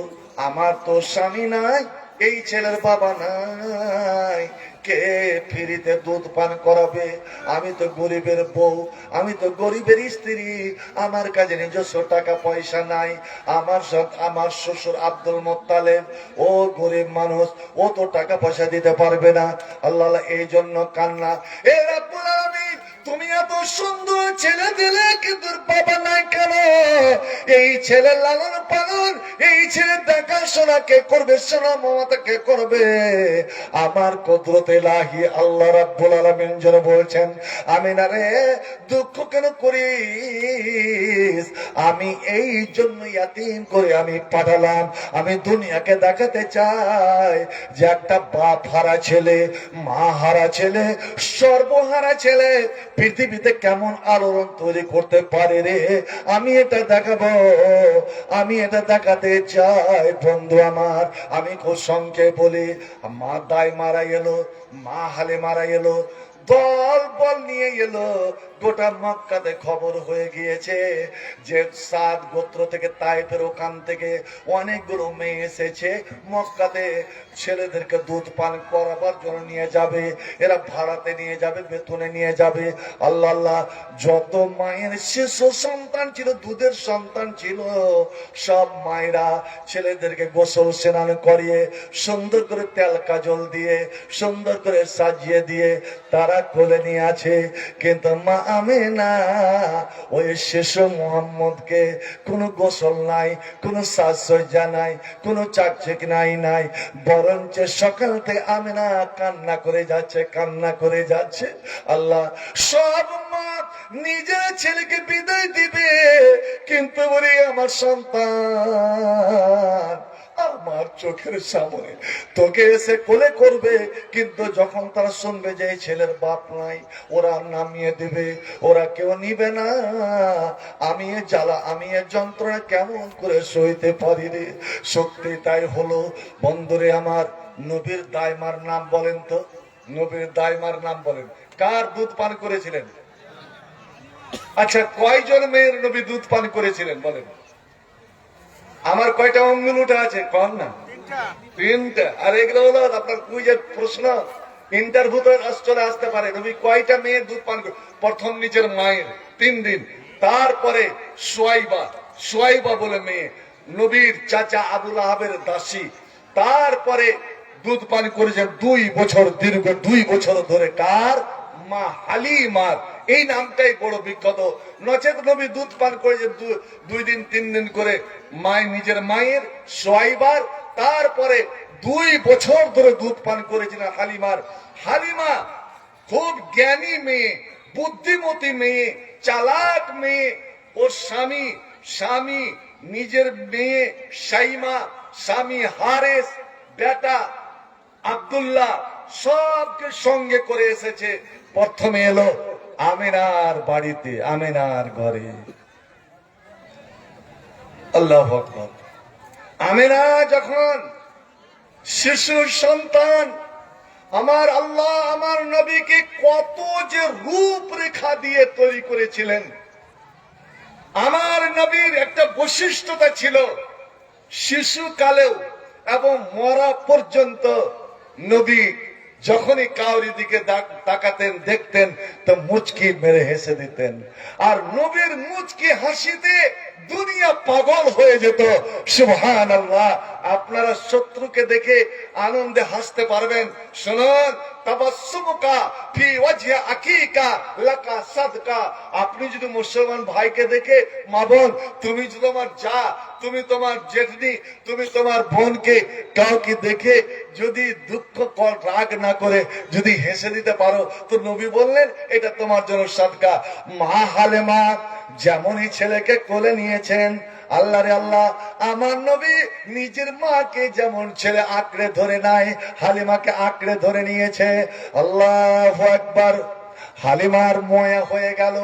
আমার তো স্বামী নাই, এই ছেলের বাবা নাই, কে ফ্রিতে দুধ পান করাবে? আমি তো গরিবের বউ, আমি তো গরিবের স্ত্রী, আমার কাছে নিজস্ব টাকা পয়সা নাই। আমার শ্বশুর আব্দুল মোত্তালেব, ও গরিব মানুষ, ও তো টাকা পয়সা দিতে পারবে না। আল্লাহ এই জন্য কান্না। এ রাব্বুল আলামিন, তুমি এত সুন্দর ছেলে দিলে, কিন্তু বাবা নাই কেন? এই ছেলে লালন পালন, এই ছেলে দেখাশোনা কে করবে? সোনা মমতা কে করবে? আমার কুদরতে ইলাহি আল্লাহ রাব্বুল আলামিন যেন বলছেন, আমিনা রে দুঃখ কেন করিস? আমি এই জন্য ইয়াতিম করে আমি পাঠালাম। আমি দুনিয়াকে দেখাতে চাই যে একটা বাপ হারা ছেলে, মা হারা ছেলে, সর্বহারা ছেলে পৃথিবীতে কেমন আলোড়ন তৈরি করতে পারে রে। আমি এটা দেখাবো, আমি এটা দেখাতে চাই। বন্ধু আমার, আমি খুব সংক্ষেপে বলি, মা দাই মারা এলো, মা হালে মারা এলো, দল বল নিয়ে এলো। গোটা মক্কাতে খবর হয়ে গিয়েছে যে সাদ গোত্র থেকে, তায়েফের ওখান থেকে অনেকগুলো মেয়ে এসেছে মক্কাতে, ছেলেদেরকে দুধ পান করাবার জন্য নিয়ে যাবে, এরা ভাড়াতে নিয়ে যাবে, বেতনে নিয়ে যাবে। আল্লাহ আল্লাহ, যত মায়ের শিশু সন্তান ছিল, দুধের সন্তান ছিল, সব মায়েরা ছেলেদেরকে গোসল স্নান করিয়ে, সুন্দর করে তেল কাজল দিয়ে, সুন্দর করে সাজিয়ে দিয়ে তারা কোলে নিয়ে আছে। কিন্তু মা আমিনা ওই শিশু মোহাম্মদকে কোনো গোসল নাই, কোনো সাজসজ্জা নাই, কোনো চাকচিক নাই, বরঞ্চ সকাল থেকে আমিনা কান্না করে যাচ্ছে, কান্না করে যাচ্ছে। আল্লাহ, সব মা নিজের ছেলেকে বিদায় দিবে, কিন্তু বলি আমার সন্তান আমার চোখের সামনে তোকে এসে কোলে করবে, কিন্তু যখন তারা শুনবে যে এই ছেলের বাপ নাই, ওরা নামিয়ে দিবে, ওরা কেউ নিবে না। আমি এ জ্বালা, আমি এ যন্ত্রণা কেমন করে সইতে পারি রে। সত্যি তাই হলো। বন্ধুরে আমার, নবীর দাইমার নাম বলেন তো, নবীর দাইমার নাম বলেন। কার দুধ পান করেছিলেন? আচ্ছা, কয়জন মেয়ের নবী দুধ পান করেছিলেন বলেন? আমার কয়টা অঙ্গুল উঠা আছে কম না? 3টা। আর এগুলো হলো আপনার কুইজের প্রশ্ন, ইন্টারভিউতে চলে আসতে পারে। নবী কয়টা মেয়ের দুধ পান করে? প্রথম নিজের মায়ের 3 দিন, তারপরে সোয়াইবা বলে মেয়ে, নবীর চাচা আবুল আহাবের দাসী, তারপরে দুধ পান করেছেন 2 বছর, দীর্ঘ 2 বছর ধরে। কার? মা হালিমার এই নামটাই বড় বিখ্যাত। নচেত নবী দুধ পান করেছেন 2 দিন 3 দিন করে নিজের মায়ের সোয়াইবার, তারপরে 2 বছর ধরে দুধ পান করেছিলেন হালিমার। হালিমা খুব জ্ঞানী মেয়ে, বুদ্ধিমতী মেয়ে, চালাক মেয়ে। ওর স্বামী নিজের মেয়ে সাইমা, স্বামী হারেস, বেটা আব্দুল্লাহ সবকে সঙ্গে করে এসেছে। প্রথমে এলো আমিনার বাড়িতে, আমিনার ঘরে। আল্লাহু আকবার। আমিনা যখন শিশু সন্তান, আমার আল্লাহ আমার নবীকে কত যে রূপরেখা দিয়ে তৈরি করেছিলেন। আমার নবীর একটা বৈশিষ্ট্যতা ছিল, শিশুকালেও এবং মরা পর্যন্ত নবী যখনই কাউরি দিকে তাকাতেন দেখতেন তো মুচকি মেরে হেসে দিতেন। আর নবীর মুচকি হাসিতে দুনিয়া পাগল হয়ে যেত। সুবহানাল্লাহ। আপনারা শত্রুকে দেখে আনন্দে হাসতে পারবেন। শুনুন, তাবাসসুমুকা ফি ওয়াজহি আকিকা লাকা সাদকা। আপনি যদি মুসলমান ভাইকে দেখে, মা বোন, তুমি যদি আমার যা, তুমি তোমার জেঠনি, তুমি তোমার বোনকে কাউকে দেখে যদি দুঃখ রাগ না করে যদি হেসে দিতে পারো, তো নবী বললেন এটা তোমার জন্য সাদকা। মা হালিমা যেমনই ছেলেকে কোলে নিয়েছেন, আল্লাহ রে আল্লাহ, আমার নবী নিজের মাকে যেমন ছেলে আঁকড়ে ধরে নাই, হালিমাকে আঁকড়ে ধরে নিয়েছে। আল্লাহু আকবার। হালিমার ময়া হয়ে গেল,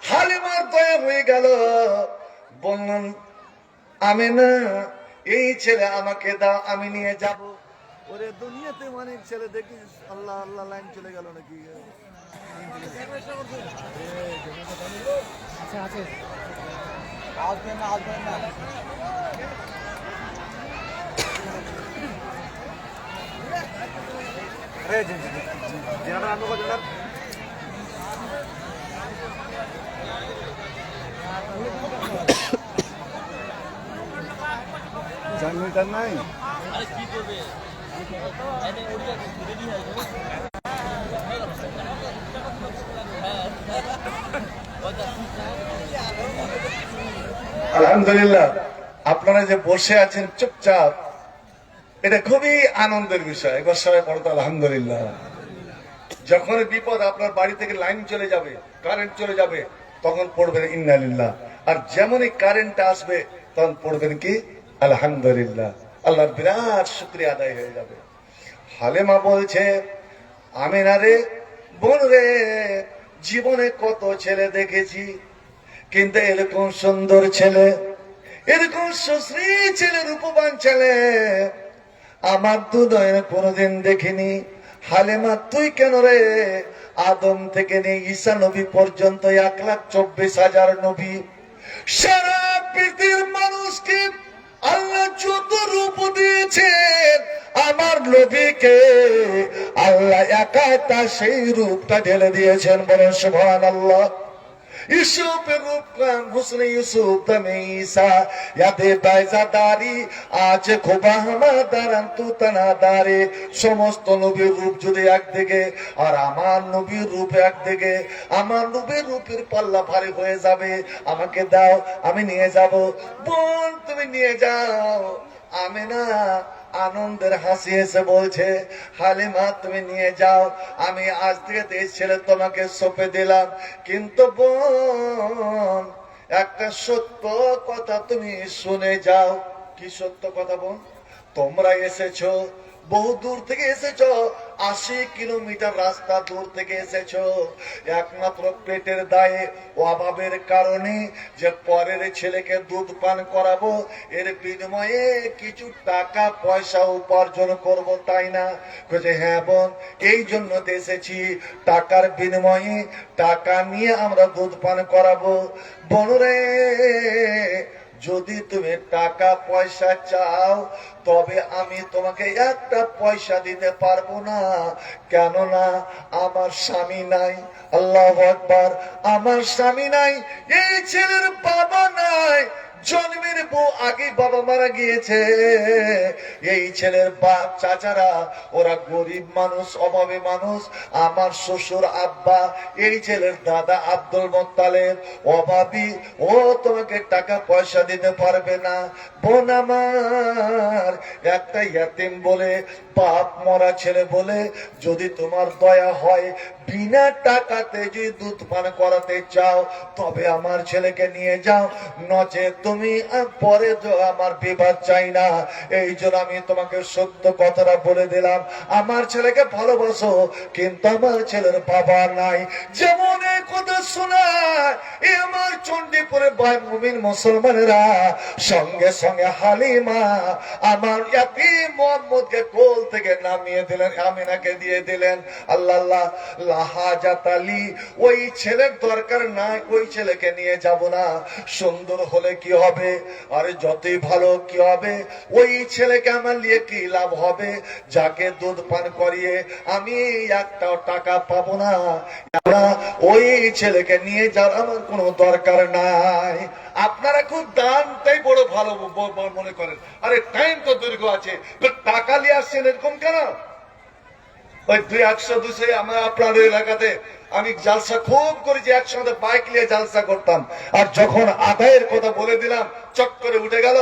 হালিমার দয়া হয়ে গেল। বললেন আমিনা, এই ছেলে আমাকে দাও, আমি নিয়ে যাব। ওরে দুনিয়াতে অনেক ছেলে দেখিস, আল্লাহ আল্লাহ লাইন চলে গেল নাকি? আসবেন না, আসবেন না। জানমিটার নাই। আলহামদুলিল্লাহ, আপনারা যে বসে আছেন চুপচাপ, এটা খুবই আনন্দের বিষয়। একবার সবাই পড়তো আলহামদুলিল্লাহ। যখন বিপদ, আপনার বাড়ি থেকে লাইন চলে যাবে, কারেন্ট চলে যাবে, তখন পড়বেন ইন্নালিল্লাহ। আর যেমনই কারেন্ট আসবে তখন পড়বেন কি আলহামদুলিল্লাহ। আল্লাহর বিরাট শুকরিয়া আদায় হয়ে যাবে। হালিমা বলছে, আমিনা রে, বোন রে, জীবনে কত ছেলে দেখেছি, কিন্তু এরকম সুন্দর ছেলে, এরকম সুশ্রী ছেলে, রূপবান ছেলে আমার দুদয়ে কোনোদিন দেখিনি। হালিমা তুই কেন রে? আদম থেকে নিয়ে ঈসা নবী পর্যন্ত 1,24,000 নবী, সারা পৃথিবীর মানুষকে আল্লাহ যত রূপ দিয়েছেন, আমার নবীকে আল্লাহ একা সেই রূপটা ঢেলে দিয়েছেন। বলেন সুবহানাল্লাহ। ইউসুফের রূপ হুসনে ইউসুফ দমে ঈসা, ইয়াদে বাইজাদারি আজ খোবা হামাদারান তু তানাদারে। সমস্ত নবীর রূপ যদি একদিকে আর আমার নবীর রূপ একদিকে, আমার নবীর রূপের পাল্লা ভারী হয়ে যাবে। আমাকে দাও, আমি নিয়ে যাব। বোন তুমি নিয়ে যাও। আমিনা আনন্দের হাসি এসে বলছে, হালিমা তুমি নিয়ে যাও, আমি আজ থেকে 23 ছেলে তোমাকে সঁপে দিলাম। কিন্তু বোন একটা সত্য কথা তুমি শুনে যাও। কি সত্য কথা বোন? তোমরা এসেছো, বহু দূর থেকে এসেছো, 80 কিলোমিটার রাস্তা দূর থেকে এসেছো, একমাত্র পেটের দায়ে, অভাবের কারণে, যে পরের ছেলেকে দুধ পান করাবো, এর বিনিময়ে কিছু টাকা পয়সা উপার্জন করব, তাই না? বলছে হ্যাঁ বোন, এই জন্য তো এসেছি, টাকার বিনিময়ে টাকা নিয়ে আমরা দুধ পান করাবো। বোন রে, যদি তুমি টাকা পয়সা চাও, তবে আমি তোমাকে একটা পয়সা দিতে পারবো না। কেননা আমার স্বামী নাই। আল্লাহু আকবার। আমার স্বামী নাই, এই ছেলের বাবা নাই, জন্মের বউ আগে বাবা মারা গিয়েছে। এই ছেলের বাপ চাচারা ওরা গরিব মানুষ, অভাবী মানুষ। আমার শ্বশুর আব্বা, এই ছেলের দাদা আব্দুল মোত্তালেব অভাবী, ও তোমাকে টাকা পয়সা দিতে পারবে না। বোন আমার একটা ইয়াতিম বলে, বাপ মরা ছেলে বলে, যদি তোমার দয়া হয় বিনা টাকাতে যদি দুধ পান করাতে চাও তবে আমার ছেলেকে নিয়ে যাও, নচে তুমি পরে আমার বিবাদ চাই না। এই জন্য আমি তোমাকে সত্য কথাটা বলে দিলাম, আমার ছেলেকে ভালোবাসো, কিন্তু আমার ছেলের বাবা নাই। যেমন এই কথা শোনায় এই আমার চণ্ডীপুরে ভাই মুমিন মুসলমানেরা সঙ্গে সঙ্গে হালিমা আমার ইয়াতিম মুহাম্মদকে কোল থেকে নামিয়ে দিলেন, আমিনাকে দিয়ে দিলেন। আল্লাহ আল্লাহ লাহাজাত আলী, ওই ছেলের দরকার নাই, ওই ছেলেকে নিয়ে যাব না। সুন্দর হলে কি হবে, আরে যতই ভালো কি হবে, ওই ছেলেকে আমার নিয়ে কি লাভ হবে? যাকে দুধ পান করিয়ে আমি একটাও টাকা পাবো না, ওই ছেলেকে নিয়ে যাওয়ার আমার কোনো দরকার নাই। আপনারা খুব দানটাই বড় ভালো মনে করেন, আরে টাইম তো দীর্ঘ আছে, তো টাকা নিয়ে আসছেন এরকম কেন? ওই 200-200 আমার আপনাদের এলাকাতে আমি জালসা খুব করেছি, একসঙ্গে বাইক নিয়ে জালসা করতাম। আর যখন আদায়ের কথা বলে দিলাম চক করে উঠে গেল,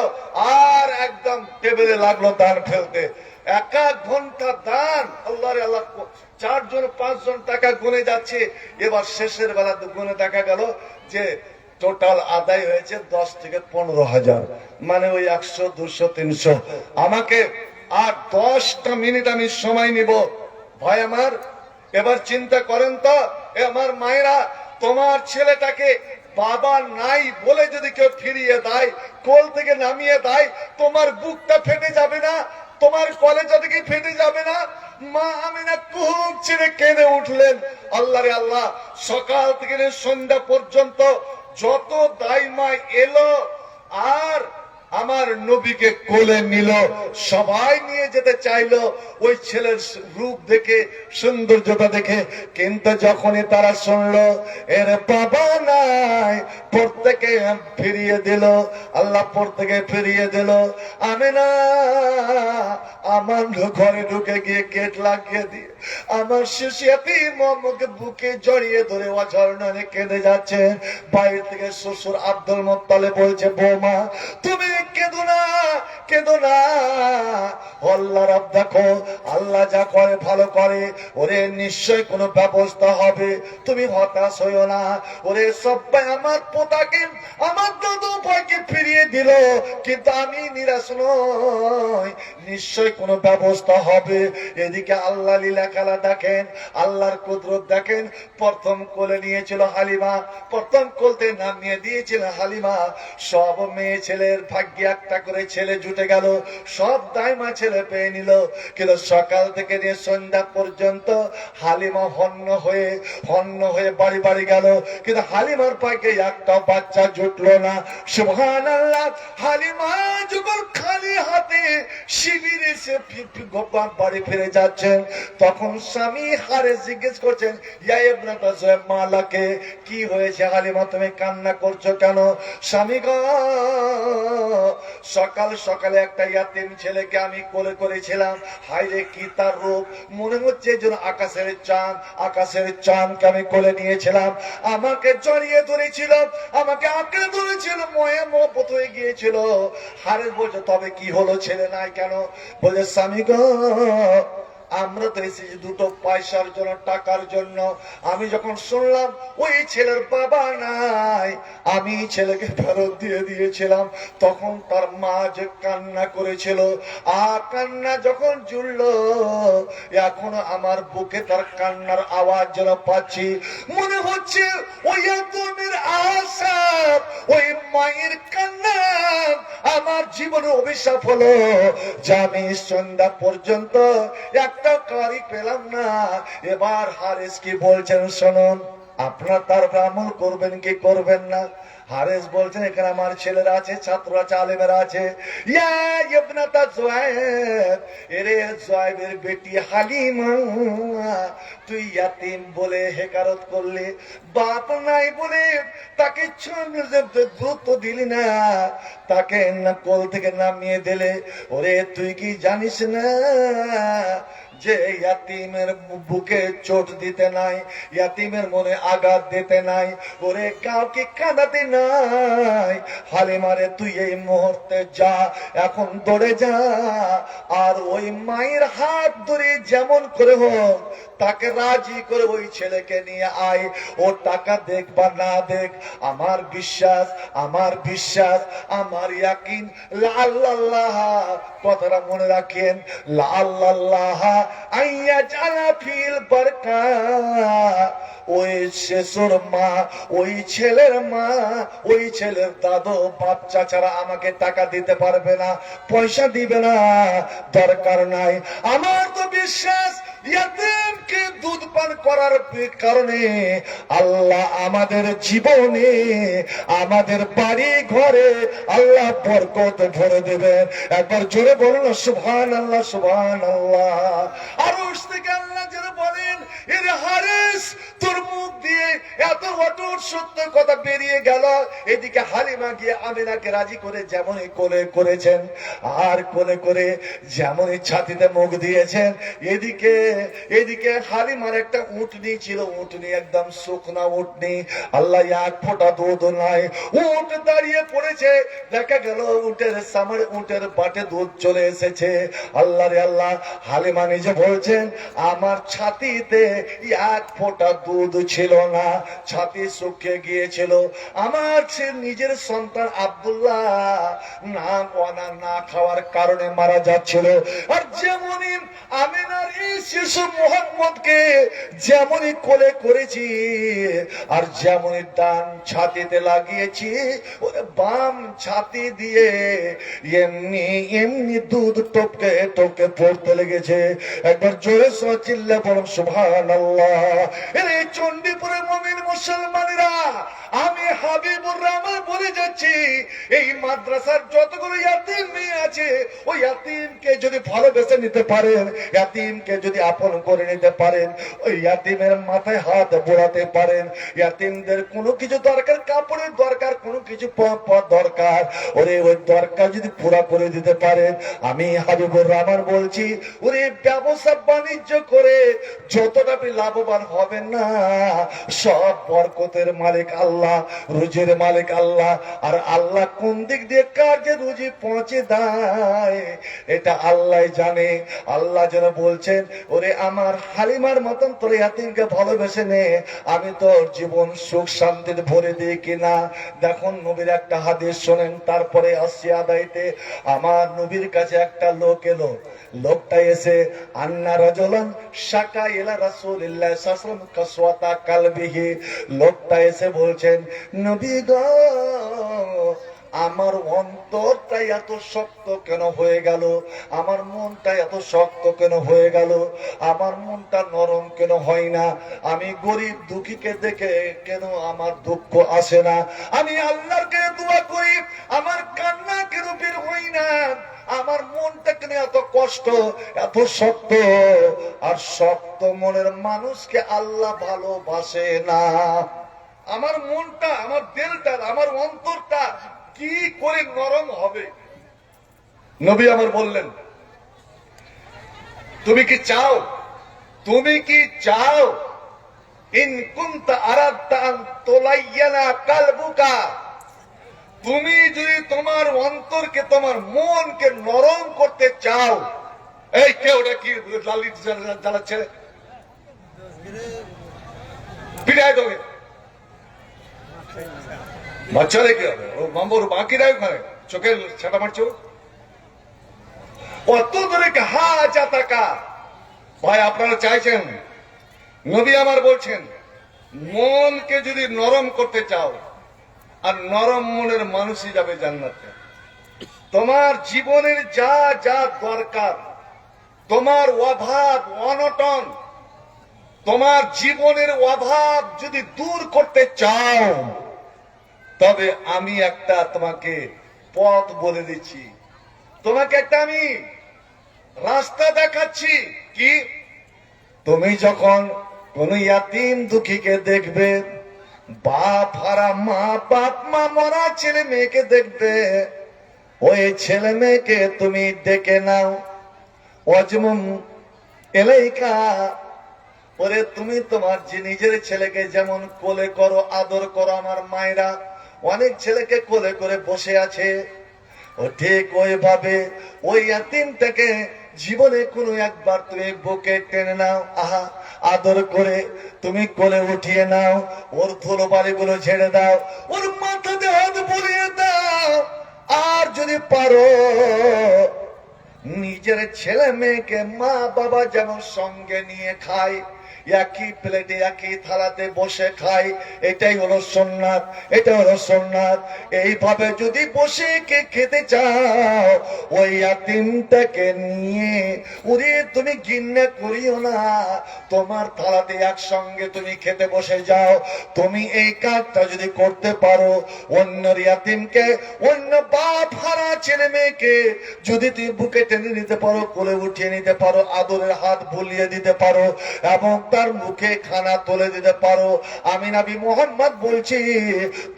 আর একদম টেবিলে লাগলো দান ফেলতে। 1 ঘন্টা দান, আল্লাহ রে আল্লাহ, 4 জন 5 জন টাকা গুনে যাচ্ছে। এবার শেষের বেলা গুনে দেখা গেল যে টোটাল আদায় হয়েছে 10 থেকে 15,000, মানে ওই 100, 200, 300। আমাকে আর 10টা মিনিট আমি সময় নিব। ভাই আমার, এবার চিন্তা করেন তো, আমার মায়েরা, তোমার ছেলেটাকে বাবা নাই বলে যদি কেউ ফিরিয়ে দেয়, কোল থেকে নামিয়ে দেয়, তোমার বুকটা ফেটে যাবে না? তোমার কলেজা থেকে ফেটে যাবে না? মা আমিনা খুব ছেড়ে কেঁদে উঠলেন। আল্লাহ রে আল্লাহ, সকাল থেকে সন্ধ্যা পর্যন্ত যত দাইমা এলো আর আমার নবীকে কোলে নিল, সবাই নিয়ে যেতে চাইলো ওই ছেলের রূপ দেখে, সৌন্দর্যতা দেখে। কিন্তু যখনই তারা শুনলো এর বাবা নাই, প্রত্যেকে ফিরিয়ে দিল। আল্লাহ প্রত্যেকে ফিরিয়ে দিল। আমিনা আমার ঘরে ঢুকে গিয়ে গেট লাগিয়ে দিয়ে আমার শিশুয়াতি মোহাম্মদকে বুকে জড়িয়ে ধরে অঝরণে কেঁদে যাচ্ছে। বাইরে থেকে শ্বশুর আব্দুল মোত্তালেব বলছে, বৌমা তুমি কেঁদো না, কেঁদো না। আল্লাহ রাব দেখো, আল্লাহ যা করে ভালো করে, ওরে নিশ্চয় কোনো ব্যবস্থা হবে, তুমি হতাশ হইও না। ওরে সবাই আমার পোতাকে, আমার দাদু ভাইকে ফিরিয়ে দিল, কিন্তু আমি নিরাশ নই, নিশ্চয় কোনো ব্যবস্থা হবে। এদিকে আল্লাহ লীলা খেলা দেখেন, আল্লাহর কুদরত দেখেন। প্রথম কোলে নিয়েছিল হালিমা, প্রথম কোলতে নামিয়ে দিয়েছিল হালিমা। সব মেয়ে ছেলের ভাগ্যে একটা করে ছেলে জুটে গেল, সব দাইমা ছেলে পেয়ে নিল। কিন্তু সকাল থেকে নিয়ে সন্ধ্যা পর্যন্ত হালিমা হন্য হয়ে বাড়ি বাড়ি গেল, কিন্তু হালিমার পাকে একটা বাচ্চা জুটলো না। সুবহানাল্লাহ, হালিমা যখন খালি হাতে শিবিরে সে বাড়ি ফিরে যাচ্ছেন, তখন স্বামী হারে জিজ্ঞেস করছেন, ইয়া ইবনাতা জুয়াইব, মালাকে, কি হয়েছে হালিমা, তুমি কান্না করছো কেন? স্বামী গো, সকাল সকালে একটা ইয়াতিম ছেলেকে আমি কোলে করেছিলাম, হায়রে কি তার রূপ, মনে হচ্ছে যেন আকাশের চাঁদকে আমি কোলে নিয়েছিলাম। আমাকে জড়িয়ে ধরেছিল, আমাকে আঁকড়ে ধরেছিল, ময়ে মহব্বত হয়ে গিয়েছিল। হারের বলছে, তবে কি হলো, ছেলে নাই কেন? বলে, স্বামী গো, আমরা তো এসেছি 2 পয়সার জন্য, টাকার জন্য। আমি যখন শুনলাম ওই ছেলের বাবা নাই, আমি ছেলেকে ফেরত দিয়ে দিয়েছিলাম। তখন তার মা যে কান্না করেছিল, আর কান্না যখন জুড়ল, এখনো আমার বুকে তার কান্নার আওয়াজ যেন পাচ্ছি। মনে হচ্ছে ওই আদমের আশা, ওই মায়ের কান্না আমার জীবনে অভিশাপ হলো যে আমি সন্ধ্যা পর্যন্ত একটা কারি পেলাম না। এবার হারেস কি বলছেন শুনুন। আপনারা তার উপরে আমল করবেন কি করবেন না? হারেস বলছেন এখানে আমার ছেলেরা আছে, ছাত্ররা আছে, আলেমেরা আছে। ইয়া ইবনাতা জুয়াইব, এরে জুয়াইবের বেটি হালিমা, তুই ইয়াতিম বলে হেকারত করলি, বাপ নাই বলে তাকে দ্রুত দিলি না, তাকে না কোল থেকে নামিয়ে দিলে। ওরে তুই কি জানিস না যে ইয়াতিমের বুকে চোট দিতে নাই, ইয়াতিমের মনে আঘাত দিতে নাই, ওরে কাউকে কাঁদাতে নাই। হালিমারে তুই এই মুহূর্তে যা, এখন দৌড়ে যা, আর ওই মায়ের হাত ধরে যেমন করে হোক তাকে রাজি করে ওই ছেলেকে নিয়ে আয়। ও টাকা দেখ বা না দেখ, আমার বিশ্বাস, আমার বিশ্বাস, আমার ইয়াকিন, লা আল্লাহ, কথাটা মনে রাখেন, লা আল্লাহ আইয়া জানা ফিল বারকা। ওই শেষর মা, ওই ছেলের মা, ওই ছেলের দাদু বাচ্চা ছাড়া আমাকে টাকা দিতে পারবে না, পয়সা দিবে না, দরকার নাই। আমার তো বিশ্বাস ইয়াতিমকে দুধ পান করার কারণে আল্লাহ আমাদের জীবনে, আমাদের বাড়ি ঘরে আল্লাহ বরকত ভরে দেবেন। একবার জোরে বলুন সুবহানাল্লাহ, সুবহানাল্লাহ। আরশ থেকে আল্লাহ যারা বলেন, এর হারেস তোর মুখ দিয়ে এত অটুট সত্য কথা বেরিয়ে গেল। এদিকে হালিমা গিয়ে আমিনাকে রাজি করে যেমনই কোলে করেছেন, আর কোলে করে যেমনই ছাতিতে মুখ দিয়েছেন, এদিকে এদিকে হালিমার একটা উটনি ছিল, উটনি একদম শুকনা উটনি, আল্লাহ এক ফোঁটা দুধ নাই, উট দাঁড়িয়ে পড়েছে। দেখা গেল উটের সামনে, উটের বাটে দুধ চলে এসেছে। আল্লাহ রে আল্লাহ, হালিমা নিজে বলছেন আমার ছাতিতে এক ফোঁটা দুধ ছিল না, ছাতি শুকিয়ে গিয়েছিল। আমার নিজের সন্তান আব্দুল্লাহ না ওয়ানা না খাওয়ার কারণে মারা যাচ্ছিল। আর যেমনই আমিনার এই শিশু মোহাম্মদকে যেমনই কোলে করেছি, আর যেমনই ডান ছাতিতে লাগিয়েছি, ওরে বাম ছাতি দিয়ে এমনি এমনি দুধ টপকে টপকে পড়তে লেগেছে। একবার জোরে চিল্লে বলুন সুবহানাল্লাহ। এই চণ্ডীপুরের মুমিন মুসলমানেরা, আমি হাবিবুর রহমান বলে যাচ্ছি, এই মাদ্রাসার যতগুলো ইয়াতিম মেয়ে আছে, ওই ইয়াতিমকে যদি ভালোবেসে নিতে পারেন, ইয়াতিমকে যদি আপন করে নিতে পারেন, ওই ইয়াতিমের মাথায় হাত বোলাতে পারেন, ইয়াতিমদের কোনো কিছু দরকার, কাপড়ের দরকার, কোনো কিছু দরকার, ওরে ওই দরকার যদি পুরা করে দিতে পারেন, আমি হাবিবুর রহমান বলছি, ওরে ব্যবসা বাণিজ্য করে যতটা আপনি লাভবান হবেন না, সব বরকতের মালিক আল্লাহ, রুজির মালিক আল্লাহ। আর আল্লাহ কোন দিক দিয়ে কার যে রুজি পৌঁছে দেয় এটা আল্লাহ জানে। আল্লাহ যেন বলছেন, ওরে আমার হালিমার মতন তোর ইয়াতিমকে ভালোবেসে নে, আমি তোর জীবন সুখ শান্তিতে ভরে দিই কিনা। দেখুন নবীর একটা হাদিস শোনেন, তারপরে আসছি আদাইতে। আমার নবীর কাছে একটা লোক এলো, লোকটা এসে আন্না রাজুলান শাকা ইলা রাসূলিল্লাহ সাল্লাল্লাহু আলাইহি ওয়াসাল্লাম কাসওয়াতা কালবিহি, লোকটা এসে বলছেন, নবী গো, আমার অন্তরটা এত শক্ত কেন হয়ে গেল, আমার মনটা এত শক্ত কেন হয়ে গেল, আমার মনটা নরম কেন হয় না, আমি গরিব দুঃখীকে দেখে কেন আমার দুঃখ আসে না, আমি আল্লাহর কাছে দোয়া করি আমার কান্না কেন বের হয় না, আমার মনটা কেন এত কষ্ট, এত শক্ত। আর শক্ত মনের মানুষকে আল্লাহ ভালোবাসে না। আমার মনটা, আমার দিলটা, আমার অন্তরটা কি করে নরম হবে? নবী আমার বললেন, তুমি কি চাও, তুমি কি চাও, ইন কুনতা আরাদতা আন তুলাইয়ানা কালবুকা, তুমি যদি তোমার অন্তরকে, তোমার মনকে নরম করতে চাও। এই কে ওটা কি লালি জ্বালাচ্ছে, পিড়ায় দেবে বাচ্চা রেখে হবে, ও মাম্বর বাকিরাই ওখানে চোখের ছাটা মারছে। অত ধরে হা জাতাকা, ভাই আপনারা চাইছেন, নবী আমার বলছেন, মনকে যদি নরম করতে চাও, আর নরম মনের মানুষই যাবে জান্নাতে। তোমার জীবনের যা যা দরকার, তোমার অভাব অনটন, তোমার জীবনের অভাব যদি দূর করতে চাও, তবে আমি একটা তোমাকে পথ বলে দিচ্ছি, তোমাকে একটা আমি রাস্তা দেখাচ্ছি। কি? তুমি যখন কোন ইয়াতিম দুঃখীকে দেখবে, বাপ হারা মা, বাপ মা মরা ছেলে মেয়েকে দেখবে, ওই ছেলে মেয়েকে তুমি ডেকে নাও, অজমুম এলাইকা, ওরে তুমি তোমার যে নিজের ছেলেকে যেমন কোলে করো, আদর করো, আমার মায়েরা অনেক ছেলেকে কোলে করে বসে আছে, ও ঠিক ওইভাবে ওই ইয়াতিমটাকে জীবনে কোনো একবার তুমি বুকে টেনে নাও, আহা আদর করে তুমি কোলে উঠিয়ে নাও, ওর ধুলোবালি গুলো ঝেড়ে দাও, ওর মাথাতে হাত বুলিয়ে দাও। আর যদি পারো নিজের ছেলে মেয়েকে মা বাবা যেমন সঙ্গে নিয়ে খায়, একই প্লেটে একই থালাতে বসে খাই, এটাই হলো সুন্নাত, এটা হলো সুন্নাত। এইভাবে যদি বসে কে খেতে চাও, ওই ইয়াতিমটাকে নিয়ে ওরে তুমি ঘৃণা করিও না, তোমার থালাতে একসঙ্গে তুমি খেতে বসে যাও। তুমি এই কাজটা যদি করতে পারো, অন্য ইয়াতিমকে, অন্য বাপ হারা ছেলে মেয়েকে যদি তুমি বুকে টেনে নিতে পারো, কোলে উঠিয়ে নিতে পারো, আদরের হাত বুলিয়ে দিতে পারো এবং তার মুখে খানা তুলে দিতে পারো, আমি নবী মুহাম্মদ বলছি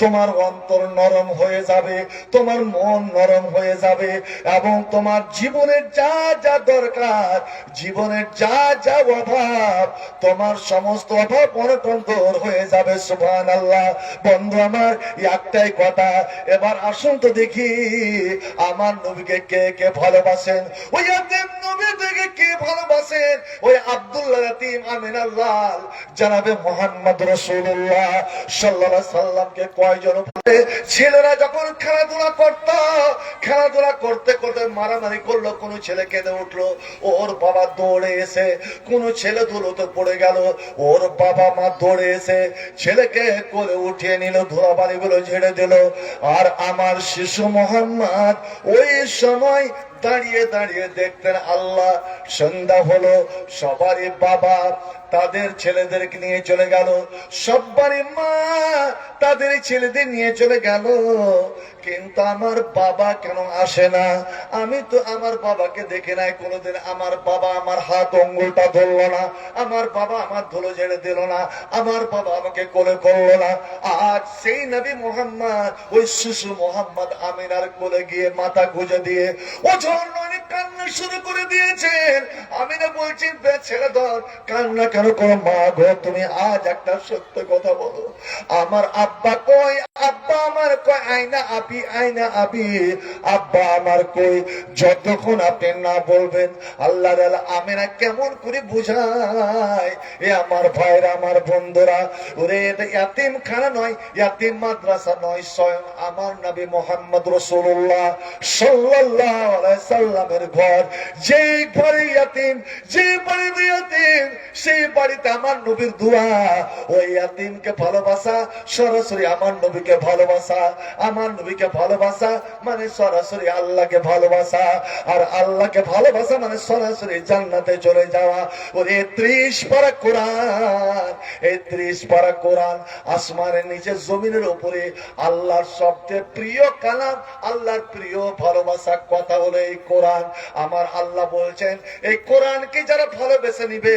তোমার অন্তর নরম হয়ে যাবে, তোমার মন নরম হয়ে যাবে এবং তোমার জীবনের যা যা দরকার, জীবনের যা যা অভাব, তোমার সমস্ত অভাব অনটন দূর হয়ে যাবে। সুবহানাল্লাহ। বন্ধু আমার একটাই কথা, এবার আসুন তো দেখি আমার নবীকে কে কে ভালোবাসেন, ওই ইয়াতিম নবীকে কে ভালোবাসেন, ওই আব্দুল্লাহ ইয়াতিম আমিনার লাল জানাবে মুহাম্মদ রাসূলুল্লাহ সাল্লাল্লাহু আলাইহি সাল্লামকে কয়জন? ছেলেরা যখন খেলাধুলা করত, খেলাধুলা করতে করতে মারামারি করলো, কোন ছেলে কেঁদে উঠলো, ওর বাবা দৌড়ে এসে, কোন ছেলে ধুলোতে পড়ে গেল, ওর বাবা মা দৌড়ে এসে ছেলেকে কোলে উঠিয়ে নিল, ধুলাবালি গুলো ঝেড়ে দিল। আর আমার শিশু মুহাম্মদ ওই সময় দাঁড়িয়ে দাঁড়িয়ে দেখতেন। আল্লাহ সন্ধ্যা হলো, সবারই বাবা তাদের ছেলেদেরকে নিয়ে চলে গেল, সবারই মা তাদের ছেলেদের নিয়ে চলে গেল, কিন্তু আমার বাবা কেন আসে না? আমি তো আমার বাবাকে দেখে নাই কোনোদিন। আমার বাবা আমার হাত আঙ্গুলটা ধরলো না, আমার বাবা আমার ধুলো ঝেড়ে দিল না, আমার বাবা আমাকে কোলে করলো না। আজ সেই নবী মুহাম্মদ ওই শিশু মুহাম্মদ আমিনার কোলে গিয়ে মাথা গুঁজে দিয়ে ও অনেক কান্না শুরু করে দিয়েছেন। আমিনা বলছেন, ছেড়ে দাও, কান্না কেন করো মা গো? তুমি আজ একটা সত্য কথা বলো, আমার আব্বা কই? আব্বা আমার কই? আয়না আবি, আয়না আবি, আব্বা আমার কই? যতক্ষণ আপনি না বলবেন আল্লাহর আমিনা কেমন করে বুঝায়? এ আমার ভাইরা, আমার বন্ধুরা, ওরে এটা ইয়াতিম খানা নয়, ইয়াতিম মাদ্রাসা নয়, স্বয়ং আমার নবী মুহাম্মদ রাসূলুল্লাহ সাল্লাল্লাহু আলাইহি সাল্লামের ঘর। যেই ঘরে ইয়াতিম, যে বাড়িতে ইয়াতিম, সেই বাড়িতে আমার নবীর দোয়া। ওই ইয়াতিমকে ভালোবাসা সরাসরি আমার নবীকে ভালোবাসা, আমার নবীকে ভালোবাসা মানে সরাসরি আল্লাহকে ভালোবাসা, আর আল্লাহকে ভালোবাসা মানে সরাসরি জান্নাতে চলে যাওয়া। ওরে 30 পারা কোরআন, এই 30 পারা কোরআন আসমানের নিচে জমিনের উপরে আল্লাহর সবচেয়ে প্রিয় কালাম, আল্লাহর প্রিয় ভালোবাসা কথা হলো এই কোরআন। আমার আল্লাহ বলছেন এই কোরআনকে যারা ভালোবেসে নিবে,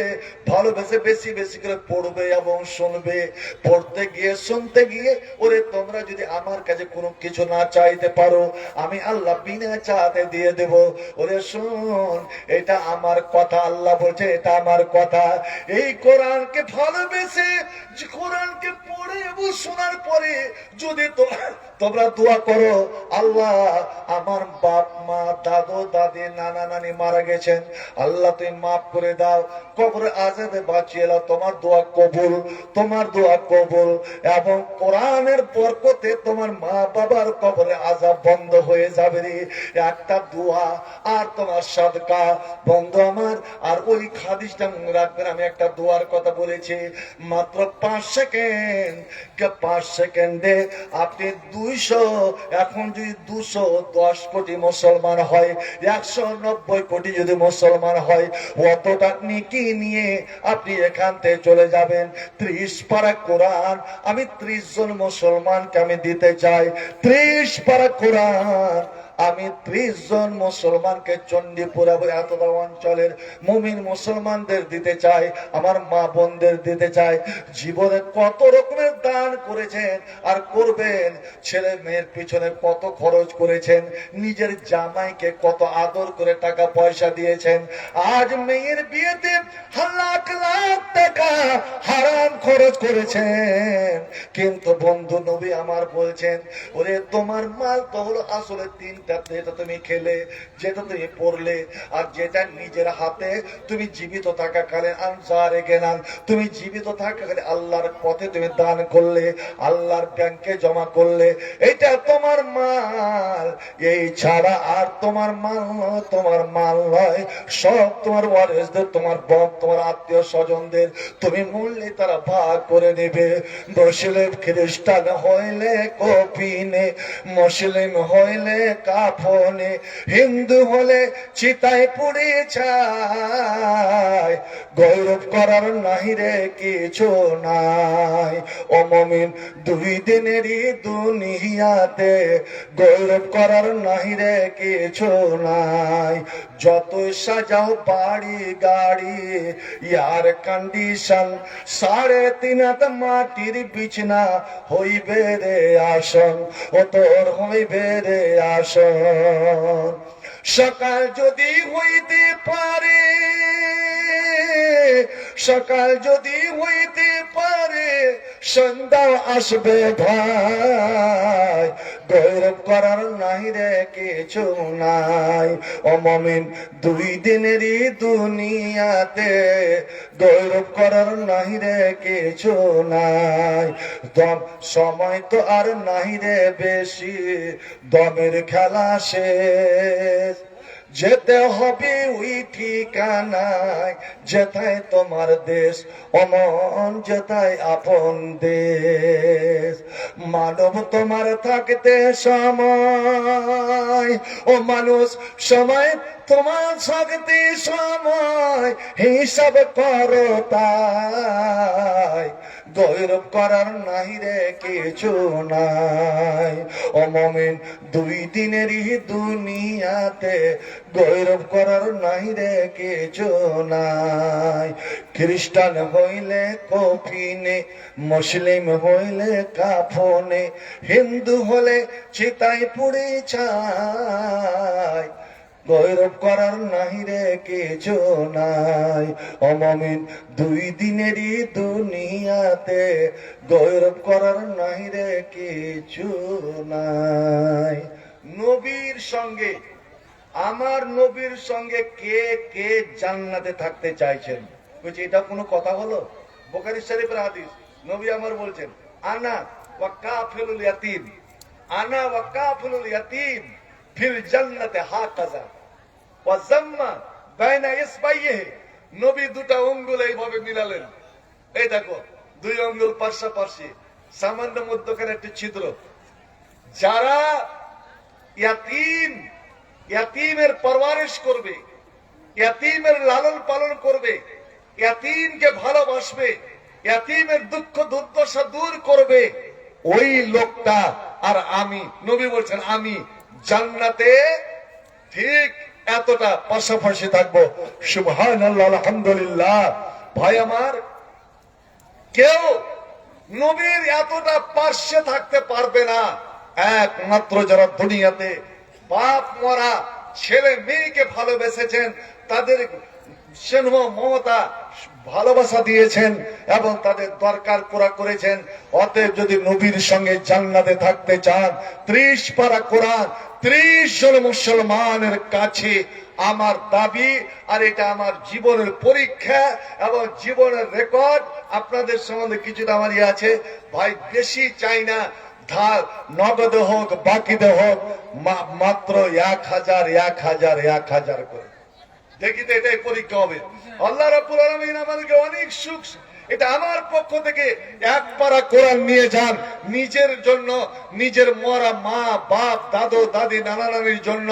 ভালোবেসে বেশি বেশি করে পড়বে এবং শুনবে, পড়তে গিয়ে শুনতে গিয়ে, ওরে তোমরা যদি আমার কাছে কোনো কিছু না চাইতে পারো, আমি আল্লাহ বিনা চাতে দিয়ে দেব। ওরে শুন, এটা আমার কথা, আল্লাহ বলছে এটা আমার কথা। এই কোরআনকে ভালোবেসে, কোরআনকে পড়ে এবং শোনার পরে যদি তোমরা দোয়া করো, আল্লাহ আমার বাপ মা দাদু দাদি নানা নানি মারা গেছেন, আল্লাহ তুমি মাফ করে দাও, কবরে আযাবে বাঁচিয়ে দাও, তোমার দোয়া কবুল, তোমার দোয়া কবুল। এবং কোরআনের বরকতে তোমার মা বাবার কবরে আযাব বন্ধ হয়ে যাবে রে। একটা দোয়া আর তোমার সাদকা। বন্ধু আমার, আর ওই হাদিসটা মনে রাখবেন, আমি একটা দোয়ার কথা বলেছি, মাত্র 5 সেকেন্ড, 5 সেকেন্ডে আপনি 200, এখন যদি 210 কোটি মুসলমান হয়, 190 কোটি যদি মুসলমান হয়, অতটা নেকি নিয়ে আপনি এখান থেকে চলে যাবেন। 30 পারা কোরআন আমি 30 জন মুসলমানকে আমি দিতে চাই। 30 পারা কোরআন আমি 30 জন মুসলমানকে চণ্ডীপুর এতটা অঞ্চলের মুমিন মুসলমানদের দিতে চাই, আমার মা বোনদের দিতে চাই। জীবনে কত রকমের দান করেছেন আর করবেন, ছেলে মেয়ের পিছনে কত খরচ করেছেন, নিজের জামাইকে কত আদর করে টাকা পয়সা দিয়েছেন। আজ মেয়ের বিয়েতে লাখ লাখ টাকা হারাম খরচ করেছেন। কিন্তু বন্ধু নবী আমার বলছেন, ওরে তোমার মাল তো হলো আসলে তিনটা, যেটা তুমি খেলে, যেটা তুমি পড়লে, আর যেটা নিজের হাতে তুমি জীবিত থাকাকালীন আনসারে গেলাম, তুমি জীবিত থাকাকালীন আল্লাহর পথে তুমি দান করলে, আল্লাহর ব্যাংকে জমা করলে, এটা তোমার মাল। এই ছাড়া আর তোমার মাল নয়, তোমার মাল নয়, সব তোমার ওয়ারিসদের, তোমার বাপ, তোমার আত্মীয় স্বজনদের তুমি মূল্যে তারা ভাগ করে নেবে। মুসলিম খ্রিস্টান হইলে কফিনে, মুসলিম হইলে কাফনে, হিন্দু হলে চিতায় পুড়ে যায়, গৌরব করার নাহি রে কিছু নাই। ও মুমিন, 2 দিনেরই দুনিয়াতে গৌরব করার নাহি রে কিছু নাই। যত সাজাও বাড়ি গাড়ি, ইয়ার কন্ডিশন 3.5 হাত মাটির বিছনা হইবে রে আসন, ও তোর হইবে রে আসন। সকাল যদি হইতে পারে, সকাল যদি হইতে পারে, সন্ধ্যা আসবে ভাই, গৌরব করার নাই রে কিছু নাই। ও মুমিন, 2 দিনেরই দুনিয়াতে গৌরব করার নাই রে কিছু নাই। দম সময় তো আর নাই রে বেশি, দমের খেলা শেষ, যেতে হবে ওই ঠিকানায় যেথায় তোমার দেশ, অমন যেথায় আপন দেশ। মানব তোমার থাকতে সময়, ও মানুষ সময় তোমার থাকতে সময়, হিসাব করো তাই, গৌরব করার নাই রে কিছু নাই। ও মুমিন, 2 দিনেরই দুনিয়াতে গৌরব করার নাই রে কিছু নাই। খ্রিস্টান হইলে কফিনে, মুসলিম হইলে কাফনে, হিন্দু হলে চিতায় পুড়ে যায়, গৌরব করার নাই রে কিছু নাই। ও মুমিন, 2 দিনেরই দুনিয়াতে গৌরব করার নাই রে কিছু নাই। নবীর সঙ্গে, আমার নবীর সঙ্গে কে কে জান্নাতে থাকতে চাইছেন? বলছি এটা কোনো কথা হলো? বুখারী শরীফের হাদিস, নবী আমার বলছেন, আনা ওয়া কাফিলুল ইয়াতীম, আনা ওয়া কাফিলুল ইয়াতীম ফিল জান্নাতে হাকাযা ওয়া জাম্মা বাইনা ইসবাইহি। নবী 2টা আঙ্গুল এইভাবে মিলালেন, এই দেখো 2 আঙ্গুল পাশাপাশি, সামান্য মধ্যখানে একটি ছিদ্র। যারা ইয়াতীম, ইয়াতীমের পরওয়ারিশ করবে, ইয়াতীমের লালন পালন করবে, ইয়াতীমকে ভালোবাসবে, ইয়াতীমের দুঃখ দুর্দশা দূর করবে, ওই লোকটা আর আমি, নবী বলছেন, আমি জান্নাতে ঠিক এতটা পাশাপাশি থাকবো। সুবহানাল্লাহ, আলহামদুলিল্লাহ। ভাই আমার, কেউ নবীর এতটা পাশে থাকতে পারবে না একমাত্র যারা দুনিয়াতে বাপ মরা ছেলে মেয়েকে ভালোবেসেছেন, তাদের স্নেহ মমতা ভালোবাসা দিয়েছেন এবং তাদের দরকার পুরা করেছেন। অতএব যদি নবীর সঙ্গে জান্নাতে থাকতে চান, 30 পারা কোরআন 30 জন মুসলমানের কাছে আমার দাবি, আর এটা আমার জীবনের পরীক্ষা এবং জীবনের রেকর্ড। আপনাদের সম্বন্ধে কিছুটা আমার ইয়ে আছে ভাই, বেশি চাই না, ধার নগদে হোক বাকিতে হোক, মাত্র 1000 করে। দেখি তো এটাই পরীক্ষা হবে। আল্লাহ রাব্বুল আলামিন আমাদেরকে অনেক সুখ, এটা আমার পক্ষ থেকে এক পারা কোরআন নিয়ে যান নিজের জন্য, নিজের মরা মা বাপ দাদু দাদি নানা নানির জন্য।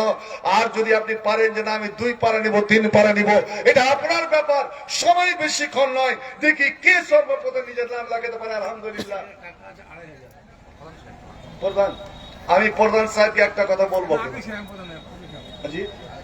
আর যদি আপনি পারেন যে না আমি 2 পারা নিব 3 পারা নিব, এটা আপনার ব্যাপার, সময় বেশিক্ষণ নয়। দেখি কে সর্বপ্রথম নিজের নাম লাগাতে পারে। আলহামদুলিল্লাহ। প্রধান, আমি প্রধান সাহেবকে একটা কথা বলবো। জি